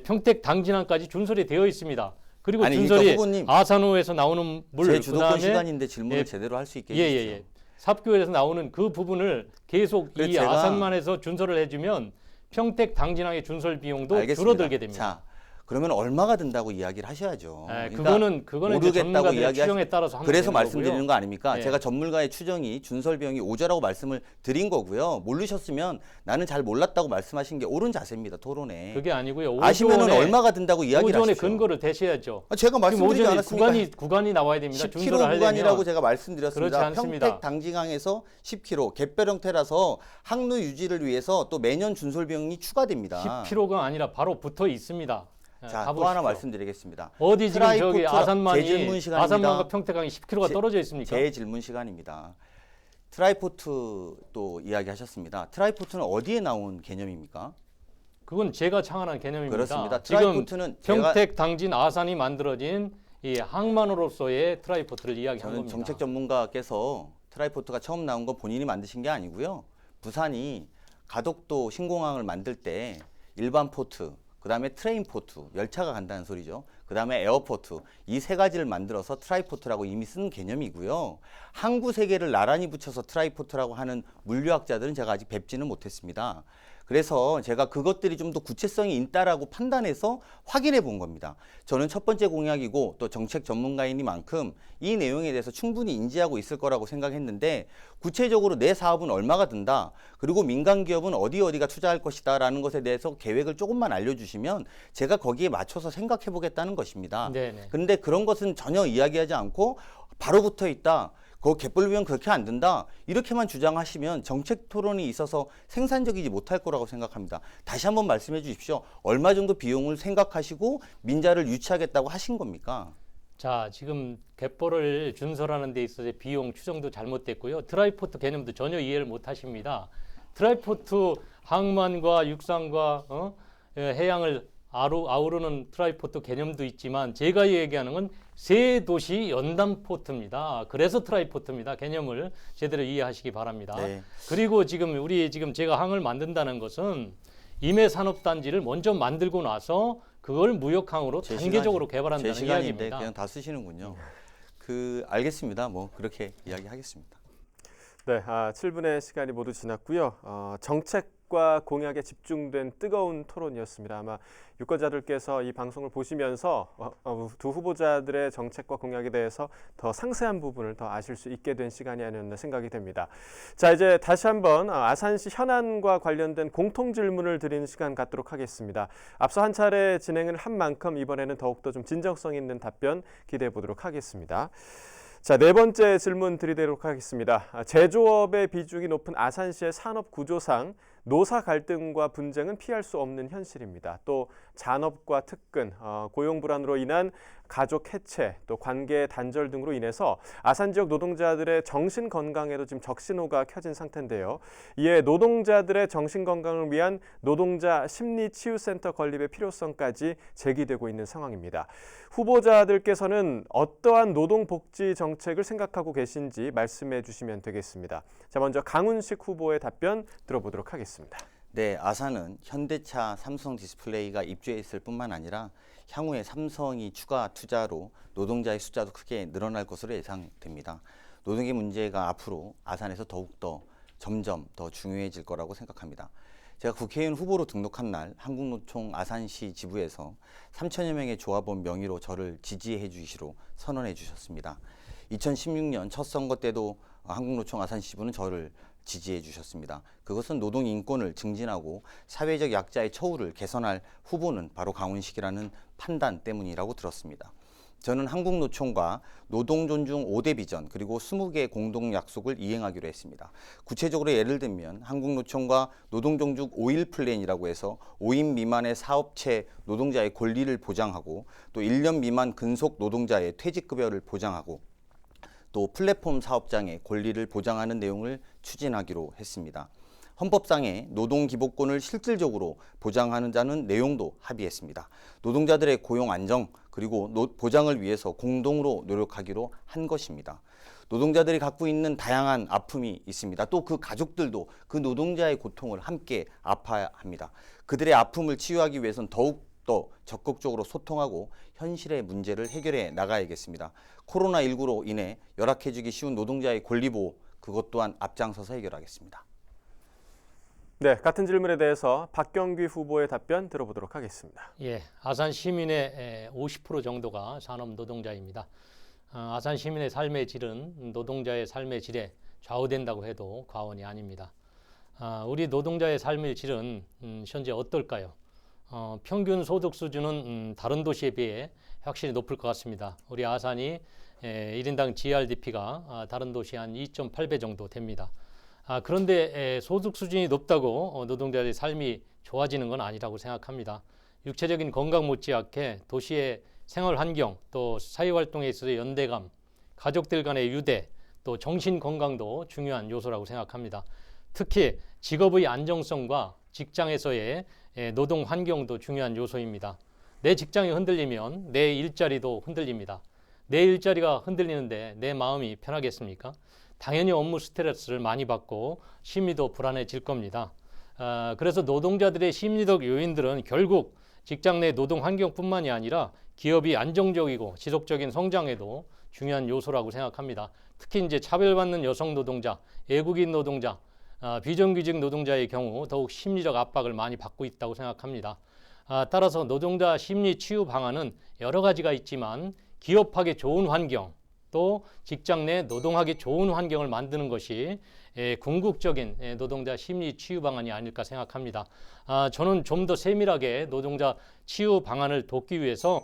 평택 당진항까지 준설이 되어 있습니다. 그리고 아니, 준설이 그러니까 후보님, 아산호에서 나오는 물 제 주도권 그다음에 시간인데 질문을 예, 제대로 할 수 있게 예, 해주십시오. 예. 삽교에서 나오는 그 부분을 계속 그래서 이 제가- 아산만에서 준설을 해주면 평택 당진항의 준설 비용도 알겠습니다. 줄어들게 됩니다. 자, 그러면 얼마가 든다고 이야기를 하셔야죠. 그거는 이제 모르겠다고 전문가들의 이야기하시- 추정에 따라서 하면 그래서 되는 말씀드리는 거고요. 거 아닙니까? 예. 제가 전문가의 추정이 준설 비용이 5조라고 말씀을 드린 거고요. 모르셨으면 나는 잘 몰랐다고 말씀하신 게 옳은 자세입니다. 토론에. 그게 아니고요. 아시면은 얼마가 든다고 이야기를 오전에 하십시오. 근거를 대셔야죠. 제가 지금 말씀드리지 오전에 않았습니까? 구간이 나와야 됩니다. 10km 준설을 하려면. 구간이라고 제가 말씀드렸습니다. 그렇지 않습니다. 평택 당진항에서 10km 갯벌 형태라서 항로 유지를 위해서 또 매년 준설 비용이 추가됩니다. 10km가 아니라 바로 붙어 있습니다. 자, 또 가보십시오. 하나 말씀드리겠습니다. 어디 지금 저기 트라이포트- 아산만이 제 질문 시간입니다. 아산만과 평택항이 10km가 제- 떨어져 있습니까? 제 질문 시간입니다. 트라이포트 또 이야기하셨습니다. 트라이포트는 어디에 나온 개념입니까? 그건 제가 창안한 개념입니다. 그렇습니다. 지금 트라이포트는 평택, 당진, 아산이 만들어진 이 항만으로서의 트라이포트를 이야기한 저는 겁니다. 정책 전문가께서 트라이포트가 처음 나온 거 본인이 만드신 게 아니고요. 부산이 가덕도 신공항을 만들 때 일반 포트, 그다음에 트레인 포트, 열차가 간다는 소리죠. 그다음에 에어포트, 이 세 가지를 만들어서 트라이포트라고 이미 쓴 개념이고요. 항구 세 개를 나란히 붙여서 트라이포트라고 하는 물리학자들은 제가 아직 뵙지는 못했습니다. 그래서 제가 그것들이 좀 더 구체성이 있다라고 판단해서 확인해 본 겁니다. 저는 첫 번째 공약이고 또 정책 전문가이니만큼 이 내용에 대해서 충분히 인지하고 있을 거라고 생각했는데 구체적으로 내 사업은 얼마가 든다. 그리고 민간 기업은 어디가 투자할 것이다라는 것에 대해서 계획을 조금만 알려주시면 제가 거기에 맞춰서 생각해 보겠다는 것입니다. 네네. 그런데 그런 것은 전혀 이야기하지 않고 바로 붙어 있다. 그 갯벌 비용 그렇게 안 든다. 이렇게만 주장하시면 정책 토론이 있어서 생산적이지 못할 거라고 생각합니다. 다시 한번 말씀해 주십시오. 얼마 정도 비용을 생각하시고 민자를 유치하겠다고 하신 겁니까? 자, 지금 갯벌을 준설하는 데 있어서 비용 추정도 잘못됐고요. 트라이포트 개념도 전혀 이해를 못 하십니다. 트라이포트 항만과 육상과 해양을 아우르는 트라이포트 개념도 있지만 제가 얘기하는 건 세 도시 연담 포트입니다. 그래서 트라이포트입니다. 개념을 제대로 이해하시기 바랍니다. 네. 그리고 지금 제가 항을 만든다는 것은 임해산업단지를 먼저 만들고 나서 그걸 무역항으로 제 단계적으로 시간이- 개발한다는 제 시간인데 이야기입니다. 그냥 다 쓰시는군요. 알겠습니다. 뭐 그렇게 이야기하겠습니다. 네, 7분의 시간이 모두 지났고요. 정책과 공약에 집중된 뜨거운 토론이었습니다. 아마 유권자들께서 이 방송을 보시면서 두 후보자들의 정책과 공약에 대해서 더 상세한 부분을 더 아실 수 있게 된 시간이 아니었나 생각이 됩니다. 자, 이제 다시 한번 아산시 현안과 관련된 공통 질문을 드리는 시간 갖도록 하겠습니다. 앞서 한 차례 진행을 한 만큼 이번에는 더욱더 좀 진정성 있는 답변 기대해 보도록 하겠습니다. 자, 네 번째 질문 드리도록 하겠습니다. 제조업의 비중이 높은 아산시의 산업 구조상 노사 갈등과 분쟁은 피할 수 없는 현실입니다. 또 잔업과 특근, 고용 불안으로 인한 가족 해체, 또 관계 단절 등으로 인해서 아산 지역 노동자들의 정신 건강에도 지금 적신호가 켜진 상태인데요. 이에 노동자들의 정신 건강을 위한 노동자 심리치유센터 건립의 필요성까지 제기되고 있는 상황입니다. 후보자들께서는 어떠한 노동복지 정책을 생각하고 계신지 말씀해 주시면 되겠습니다. 자, 먼저 강훈식 후보의 답변 들어보도록 하겠습니다. 네, 아산은 현대차, 삼성 디스플레이가 입주했을 뿐만 아니라 향후에 삼성이 추가 투자로 노동자의 숫자도 크게 늘어날 것으로 예상됩니다. 노동의 문제가 앞으로 아산에서 더욱더 점점 더 중요해질 거라고 생각합니다. 제가 국회의원 후보로 등록한 날 한국노총 아산시 지부에서 3천여 명의 조합원 명의로 저를 지지해 주시기로 선언해 주셨습니다. 2016년 첫 선거 때도 한국노총 아산시 지부는 저를 지지해 주셨습니다. 그것은 노동 인권을 증진하고 사회적 약자의 처우를 개선할 후보는 바로 강훈식이라는 판단 때문이라고 들었습니다. 저는 한국노총과 노동 존중 5대 비전 그리고 20개 공동 약속을 이행하기로 했습니다. 구체적으로 예를 들면 한국노총과 노동 존중 5일 플랜이라고 해서 5인 미만의 사업체 노동자의 권리를 보장하고 또 1년 미만 근속 노동자의 퇴직급여를 보장하고 또 플랫폼 사업장의 권리를 보장하는 내용을 추진하기로 했습니다. 헌법상의 노동기본권을 실질적으로 보장하는 내용도 합의했습니다. 노동자들의 고용 안정 그리고 보장을 위해서 공동으로 노력하기로 한 것입니다. 노동자들이 갖고 있는 다양한 아픔이 있습니다. 또 그 가족들도 그 노동자의 고통을 함께 아파야 합니다. 그들의 아픔을 치유하기 위해서는 더욱 더 적극적으로 소통하고 현실의 문제를 해결해 나가야겠습니다. 코로나19로 인해 열악해지기 쉬운 노동자의 권리 보호 그것 또한 앞장서서 해결하겠습니다. 네, 같은 질문에 대해서 박경규 후보의 답변 들어보도록 하겠습니다. 예, 아산 시민의 50% 정도가 산업 노동자입니다. 아산 시민의 삶의 질은 노동자의 삶의 질에 좌우된다고 해도 과언이 아닙니다. 우리 노동자의 삶의 질은 현재 어떨까요? 평균 소득 수준은 다른 도시에 비해 확실히 높을 것 같습니다. 우리 아산이 1인당 GRDP가 다른 도시 한 2.8배 정도 됩니다. 그런데 소득 수준이 높다고 노동자의 삶이 좋아지는 건 아니라고 생각합니다. 육체적인 건강 못지않게 도시의 생활 환경, 또 사회활동에 있어서 연대감, 가족들 간의 유대, 또 정신 건강도 중요한 요소라고 생각합니다. 특히 직업의 안정성과 직장에서의 노동 환경도 중요한 요소입니다. 내 직장이 흔들리면 내 일자리도 흔들립니다. 내 일자리가 흔들리는데 내 마음이 편하겠습니까? 당연히 업무 스트레스를 많이 받고 심리도 불안해질 겁니다. 그래서 노동자들의 심리적 요인들은 결국 직장 내 노동 환경뿐만이 아니라 기업이 안정적이고 지속적인 성장에도 중요한 요소라고 생각합니다. 특히 이제 차별받는 여성 노동자, 외국인 노동자, 비정규직 노동자의 경우 더욱 심리적 압박을 많이 받고 있다고 생각합니다. 따라서 노동자 심리 치유 방안은 여러 가지가 있지만 기업하기 좋은 환경, 또 직장 내 노동하기 좋은 환경을 만드는 것이 궁극적인 노동자 심리 치유 방안이 아닐까 생각합니다. 저는 좀 더 세밀하게 노동자 치유 방안을 돕기 위해서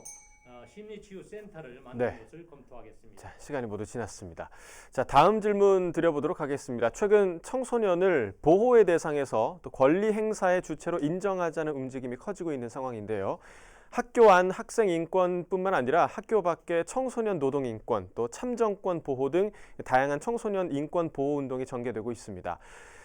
심리치유센터를 만드는 것을 검토하겠습니다. 자, 시간이 모두 지났습니다. 자, 다음 질문 드려보도록 하겠습니다. 최근 청소년을 보호의 대상에서 또 권리 행사의 주체로 인정하자는 움직임이 커지고 있는 상황인데요. 학교 안 학생 인권뿐만 아니라 학교 밖의 청소년 노동 인권, 또 참정권 보호 등 다양한 청소년 인권 보호 운동이 전개되고 있습니다.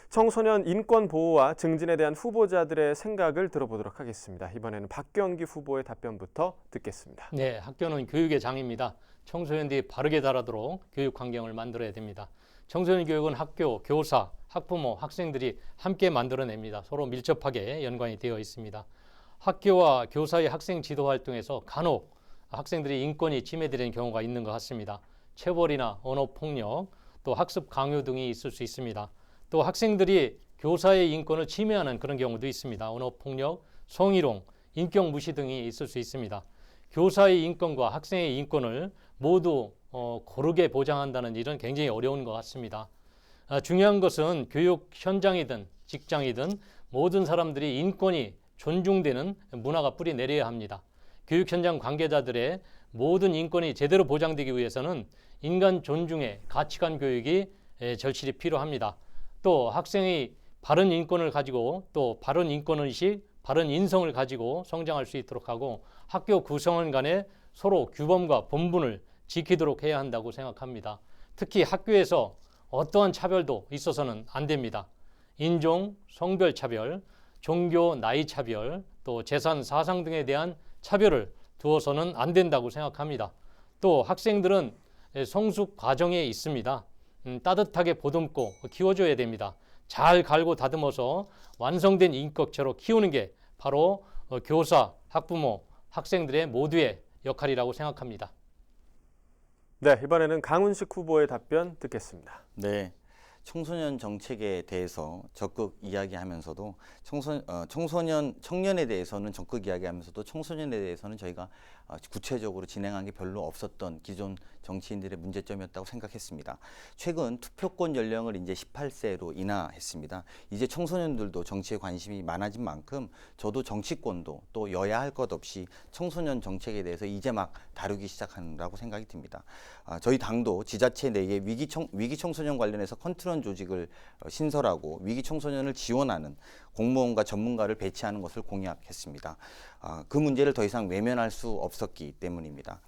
청소년 인권 보호와 증진에 대한 후보자들의 생각을 들어보도록 하겠습니다. 이번에는 박경기 후보의 답변부터 듣겠습니다. 네, 학교는 교육의 장입니다. 청소년들이 바르게 자라도록 교육 환경을 만들어야 됩니다. 청소년 교육은 학교, 교사, 학부모, 학생들이 함께 만들어냅니다. 서로 밀접하게 연관이 되어 있습니다. 학교와 교사의 학생 지도 활동에서 간혹 학생들이 인권이 침해되는 경우가 있는 것 같습니다. 체벌이나 언어폭력, 또 학습 강요 등이 있을 수 있습니다. 또 학생들이 교사의 인권을 침해하는 그런 경우도 있습니다. 언어폭력, 성희롱, 인격 무시 등이 있을 수 있습니다. 교사의 인권과 학생의 인권을 모두 고르게 보장한다는 일은 굉장히 어려운 것 같습니다. 중요한 것은 교육 현장이든 직장이든 모든 사람들이 인권이 존중되는 문화가 뿌리 내려야 합니다. 교육 현장 관계자들의 모든 인권이 제대로 보장되기 위해서는 인간 존중의 가치관 교육이 절실히 필요합니다. 또 학생의 바른 인권을 가지고 또 바른 인권의식, 바른 인성을 가지고 성장할 수 있도록 하고 학교 구성원 간에 서로 규범과 본분을 지키도록 해야 한다고 생각합니다. 특히 학교에서 어떠한 차별도 있어서는 안 됩니다. 인종, 성별 차별, 종교, 나이 차별, 또 재산, 사상 등에 대한 차별을 두어서는 안 된다고 생각합니다. 또 학생들은 성숙 과정에 있습니다. 따뜻하게 보듬고 키워줘야 됩니다. 잘 갈고 다듬어서 완성된 인격체로 키우는 게 바로 교사, 학부모, 학생들의 모두의 역할이라고 생각합니다. 네, 이번에는 강훈식 후보의 답변 듣겠습니다. 네, 청소년 정책에 대해서 적극 이야기하면서도 청년에 대해서는 적극 이야기하면서도 청소년에 대해서는 저희가 구체적으로 진행한 게 별로 없었던 기존 정치인들의 문제점이었다고 생각했습니다. 최근 투표권 연령을 이제 18세로 인하했습니다. 이제 청소년들도 정치에 관심이 많아진 만큼 저도 정치권도 또 여야 할 것 없이 청소년 정책에 대해서 이제 막 다루기 시작한다고 생각이 듭니다. 저희 당도 지자체 내에 위기 청소년 관련해서 컨트롤 조직을 신설하고 위기 청소년을 지원하는 공무원과 전문가를 배치하는 것을 공약했습니다. 그 문제를 더 이상 외면할 수 없었기 때문입니다.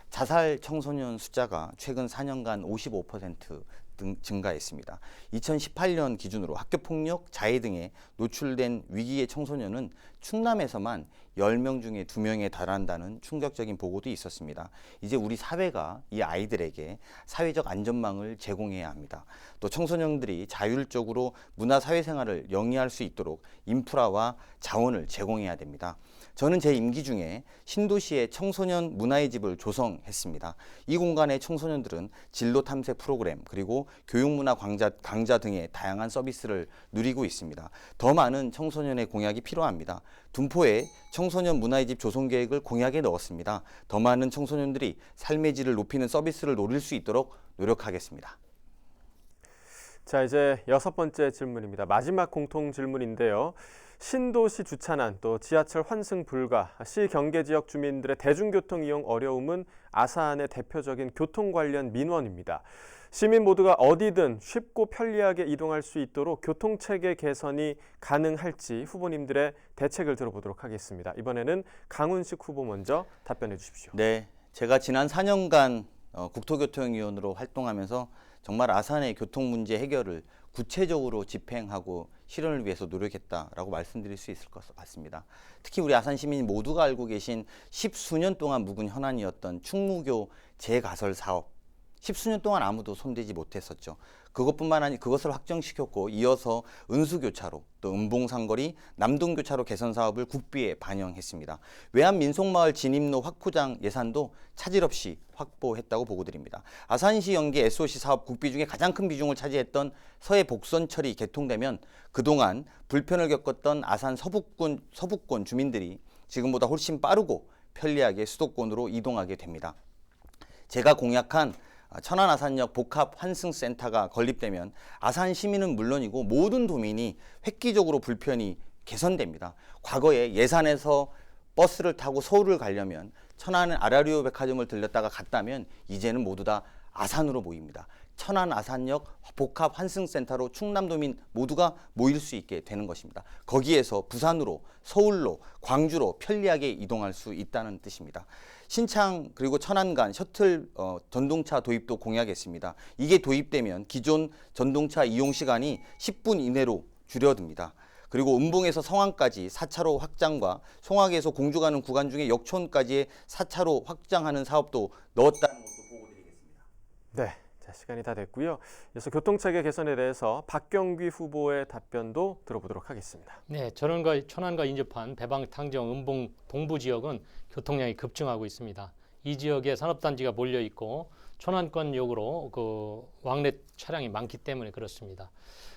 자살 청소년 숫자가 최근 4년간 55% 증가했습니다. 2018년 기준으로 학교폭력, 자해 등에 노출된 위기의 청소년은 충남에서만 10명 중에 2명에 달한다는 충격적인 보고도 있었습니다. 이제 우리 사회가 이 아이들에게 사회적 안전망을 제공해야 합니다. 또 청소년들이 자율적으로 문화사회생활을 영위할 수 있도록 인프라와 자원을 제공해야 됩니다. 저는 제 임기 중에 신도시에 청소년 문화의 집을 조성했습니다. 이 공간에 청소년들은 진로 탐색 프로그램 그리고 교육문화 강좌 등의 다양한 서비스를 누리고 있습니다. 더 많은 청소년의 공약이 필요합니다. 둔포에 청소년 문화의 집 조성 계획을 공약에 넣었습니다. 더 많은 청소년들이 삶의 질을 높이는 서비스를 노릴 수 있도록 노력하겠습니다. 자, 이제 6번째 질문입니다. 마지막 공통 질문인데요. 신도시 주차난, 또 지하철 환승 불가, 시 경계 지역 주민들의 대중교통 이용 어려움은 아산의 대표적인 교통 관련 민원입니다. 시민 모두가 어디든 쉽고 편리하게 이동할 수 있도록 교통체계 개선이 가능할지 후보님들의 대책을 들어보도록 하겠습니다. 이번에는 강훈식 후보 먼저 답변해 주십시오. 네, 제가 지난 4년간 국토교통위원으로 활동하면서 정말 아산의 교통 문제 해결을 구체적으로 집행하고 실현을 위해서 노력했다라고 말씀드릴 수 있을 것 같습니다. 특히 우리 아산 시민 모두가 알고 계신 10수년 동안 묵은 현안이었던 충무교 재가설 사업, 10수년 동안 아무도 손대지 못했었죠. 그것뿐만 아니라 그것을 확정시켰고 이어서 은수교차로 또 은봉상거리 남동교차로 개선 사업을 국비에 반영했습니다. 외암 민속마을 진입로 확포장 예산도 차질 없이 확보했다고 보고 드립니다. 아산시 연계 SOC 사업 국비 중에 가장 큰 비중을 차지했던 서해 복선철이 개통되면 그동안 불편을 겪었던 아산 서북권 주민들이 지금보다 훨씬 빠르고 편리하게 수도권으로 이동하게 됩니다. 제가 공약한 천안 아산역 복합 환승센터가 건립되면 아산 시민은 물론이고 모든 도민이 획기적으로 불편이 개선됩니다. 과거에 예산에서 버스를 타고 서울을 가려면 천안 아라리오 백화점을 들렸다가 갔다면 이제는 모두 다 아산으로 모입니다. 천안 아산역 복합 환승센터로 충남도민 모두가 모일 수 있게 되는 것입니다. 거기에서 부산으로, 서울로, 광주로 편리하게 이동할 수 있다는 뜻입니다. 신창 그리고 천안 간 셔틀 전동차 도입도 공약했습니다. 이게 도입되면 기존 전동차 이용 시간이 10분 이내로 줄어듭니다. 그리고 음봉에서 성안까지 4차로 확장과 송악에서 공주 가는 구간 중에 역촌까지의 4차로 확장하는 사업도 넣었다는 것도 보고드리겠습니다. 네, 자, 시간이 다 됐고요. 이어서 교통체계 개선에 대해서 박경기 후보의 답변도 들어보도록 하겠습니다. 네, 천안과 인접한 배방, 탕정, 음봉 동부 지역은 교통량이 급증하고 있습니다. 이 지역에 산업단지가 몰려 있고 천안권역으로 왕래 차량이 많기 때문에 그렇습니다.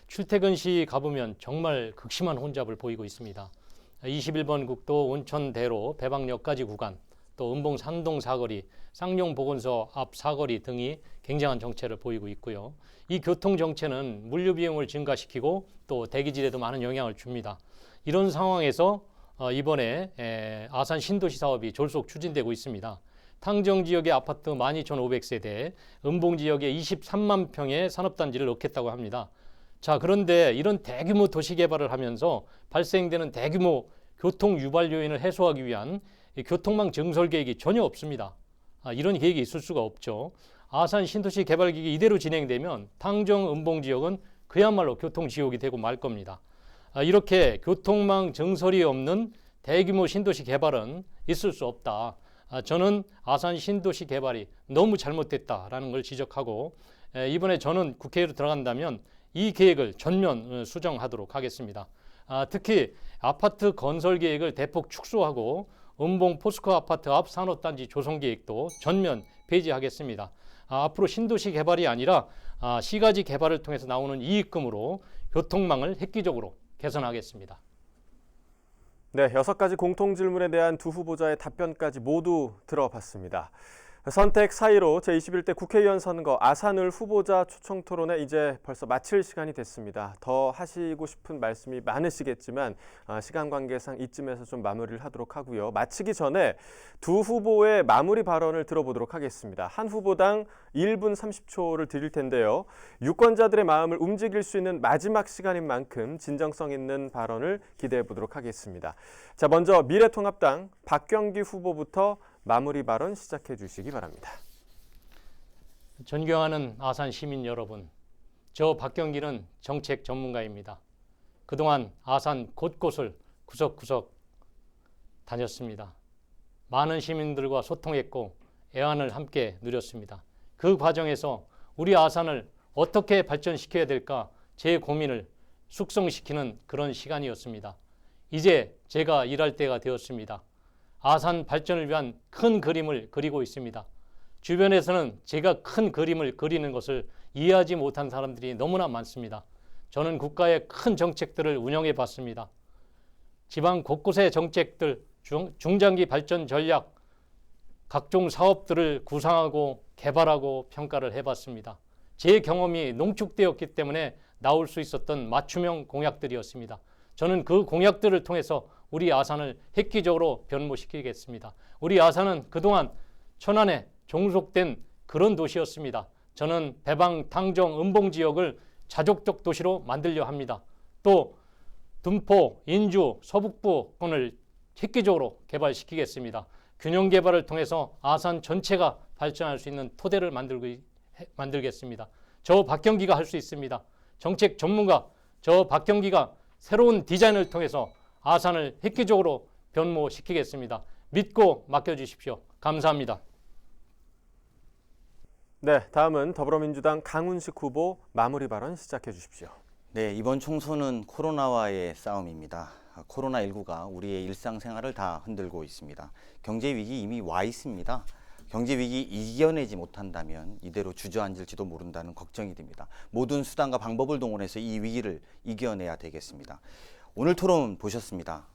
출퇴근 시 가보면 정말 극심한 혼잡을 보이고 있습니다. 21번 국도 온천대로 배방역까지 구간, 또 음봉 산동 사거리, 쌍용 보건소 앞 사거리 등이 굉장한 정체를 보이고 있고요. 이 교통 정체는 물류 비용을 증가시키고 또 대기질에도 많은 영향을 줍니다. 이런 상황에서 이번에 아산 신도시 사업이 졸속 추진되고 있습니다. 탕정 지역의 아파트 12,500세대, 음봉 지역에 23만 평의 산업단지를 넣겠다고 합니다. 자, 그런데 이런 대규모 도시 개발을 하면서 발생되는 대규모 교통 유발 요인을 해소하기 위한 교통망 증설 계획이 전혀 없습니다. 이런 계획이 있을 수가 없죠. 아산 신도시 개발 계획이 이대로 진행되면 탕정, 음봉 지역은 그야말로 교통 지옥이 되고 말 겁니다. 이렇게 교통망 증설이 없는 대규모 신도시 개발은 있을 수 없다. 저는 아산 신도시 개발이 너무 잘못됐다라는 걸 지적하고 이번에 저는 국회로 들어간다면 이 계획을 전면 수정하도록 하겠습니다. 특히 아파트 건설 계획을 대폭 축소하고 음봉 포스코 아파트 앞 산업단지 조성 계획도 전면 폐지하겠습니다. 앞으로 신도시 개발이 아니라 시가지 개발을 통해서 나오는 이익금으로 교통망을 획기적으로 개선하겠습니다. 네, 6가지 공통 질문에 대한 두 후보자의 답변까지 모두 들어봤습니다. 선택 4.15 제21대 국회의원 선거 아산을 후보자 초청 토론회 이제 벌써 마칠 시간이 됐습니다. 더 하시고 싶은 말씀이 많으시겠지만 시간 관계상 이쯤에서 좀 마무리를 하도록 하고요. 마치기 전에 두 후보의 마무리 발언을 들어보도록 하겠습니다. 한 후보당 1분 30초를 드릴 텐데요. 유권자들의 마음을 움직일 수 있는 마지막 시간인 만큼 진정성 있는 발언을 기대해 보도록 하겠습니다. 자, 먼저 미래통합당 박경기 후보부터 마무리 발언 시작해 주시기 바랍니다. 존경하는 아산 시민 여러분, 저 박경기는 정책 전문가입니다. 그동안 아산 곳곳을 구석구석 다녔습니다. 많은 시민들과 소통했고 애환을 함께 누렸습니다. 그 과정에서 우리 아산을 어떻게 발전시켜야 될까 제 고민을 숙성시키는 그런 시간이었습니다. 이제 제가 일할 때가 되었습니다. 아산 발전을 위한 큰 그림을 그리고 있습니다. 주변에서는 제가 큰 그림을 그리는 것을 이해하지 못한 사람들이 너무나 많습니다. 저는 국가의 큰 정책들을 운영해 봤습니다. 지방 곳곳의 정책들, 중장기 발전 전략, 각종 사업들을 구상하고 개발하고 평가를 해봤습니다. 제 경험이 농축되었기 때문에 나올 수 있었던 맞춤형 공약들이었습니다. 저는 그 공약들을 통해서 우리 아산을 획기적으로 변모시키겠습니다. 우리 아산은 그동안 천안에 종속된 그런 도시였습니다. 저는 배방, 탕정, 음봉 지역을 자족적 도시로 만들려 합니다. 또 둔포, 인주, 서북부권을 획기적으로 개발시키겠습니다. 균형 개발을 통해서 아산 전체가 발전할 수 있는 토대를 만들겠습니다. 저 박경기가 할 수 있습니다. 정책 전문가 저 박경기가 새로운 디자인을 통해서 아산을 획기적으로 변모시키겠습니다. 믿고 맡겨주십시오. 감사합니다. 네, 다음은 더불어민주당 강훈식 후보 마무리 발언 시작해 주십시오. 네, 이번 총선은 코로나와의 싸움입니다. 코로나19가 우리의 일상생활을 다 흔들고 있습니다. 경제위기 이미 와 있습니다. 경제위기 이겨내지 못한다면 이대로 주저앉을지도 모른다는 걱정이 됩니다. 모든 수단과 방법을 동원해서 이 위기를 이겨내야 되겠습니다. 오늘 토론 보셨습니다.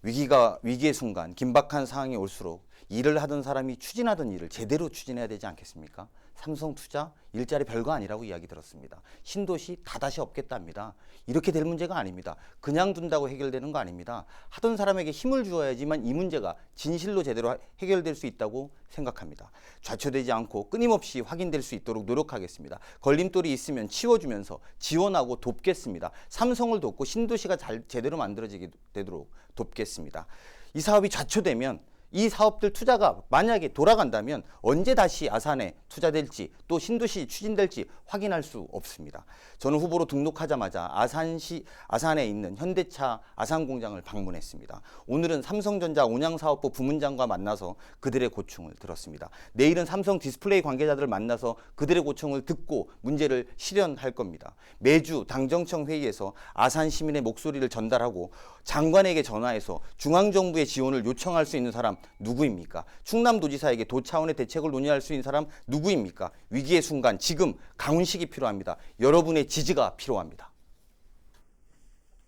위기의 순간 긴박한 상황이 올수록 일을 하던 사람이 추진하던 일을 제대로 추진해야 되지 않겠습니까? 삼성투자 일자리 별거 아니라고 이야기 들었습니다. 신도시 다다시 없겠답니다. 이렇게 될 문제가 아닙니다. 그냥 둔다고 해결되는 거 아닙니다. 하던 사람에게 힘을 주어야지만 이 문제가 진실로 제대로 해결될 수 있다고 생각합니다. 좌초되지 않고 끊임없이 확인될 수 있도록 노력하겠습니다. 걸림돌이 있으면 치워주면서 지원하고 돕겠습니다. 삼성을 돕고 신도시가 제대로 만들어지게 되도록 돕겠습니다. 이 사업이 좌초되면 이 사업들 투자가 만약에 돌아간다면 언제 다시 아산에 투자될지 또 신도시 추진될지 확인할 수 없습니다. 저는 후보로 등록하자마자 아산에 있는 현대차 아산공장을 방문했습니다. 오늘은 삼성전자 온양사업부 부문장과 만나서 그들의 고충을 들었습니다. 내일은 삼성 디스플레이 관계자들을 만나서 그들의 고충을 듣고 문제를 실현할 겁니다. 매주 당정청 회의에서 아산 시민의 목소리를 전달하고 장관에게 전화해서 중앙정부의 지원을 요청할 수 있는 사람 누구입니까? 충남도지사에게 도 차원의 대책을 논의할 수 있는 사람 누구입니까? 위기의 순간 지금 강훈식이 필요합니다. 여러분의 지지가 필요합니다.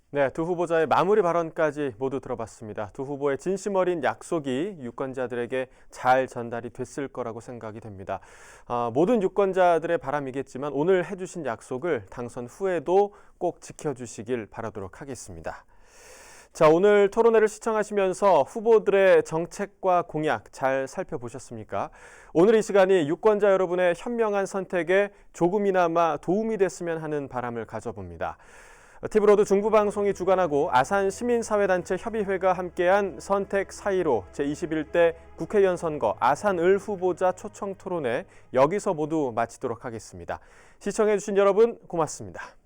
네, 두 후보자의 마무리 발언까지 모두 들어봤습니다. 두 후보의 진심 어린 약속이 유권자들에게 잘 전달이 됐을 거라고 생각이 됩니다. 모든 유권자들의 바람이겠지만 오늘 해주신 약속을 당선 후에도 꼭 지켜주시길 바라도록 하겠습니다. 자, 오늘 토론회를 시청하시면서 후보들의 정책과 공약 잘 살펴보셨습니까? 오늘 이 시간이 유권자 여러분의 현명한 선택에 조금이나마 도움이 됐으면 하는 바람을 가져봅니다. TV로드 중부방송이 주관하고 아산시민사회단체 협의회가 함께한 선택 4.15 제21대 국회의원 선거 아산을 후보자 초청 토론회 여기서 모두 마치도록 하겠습니다. 시청해주신 여러분 고맙습니다.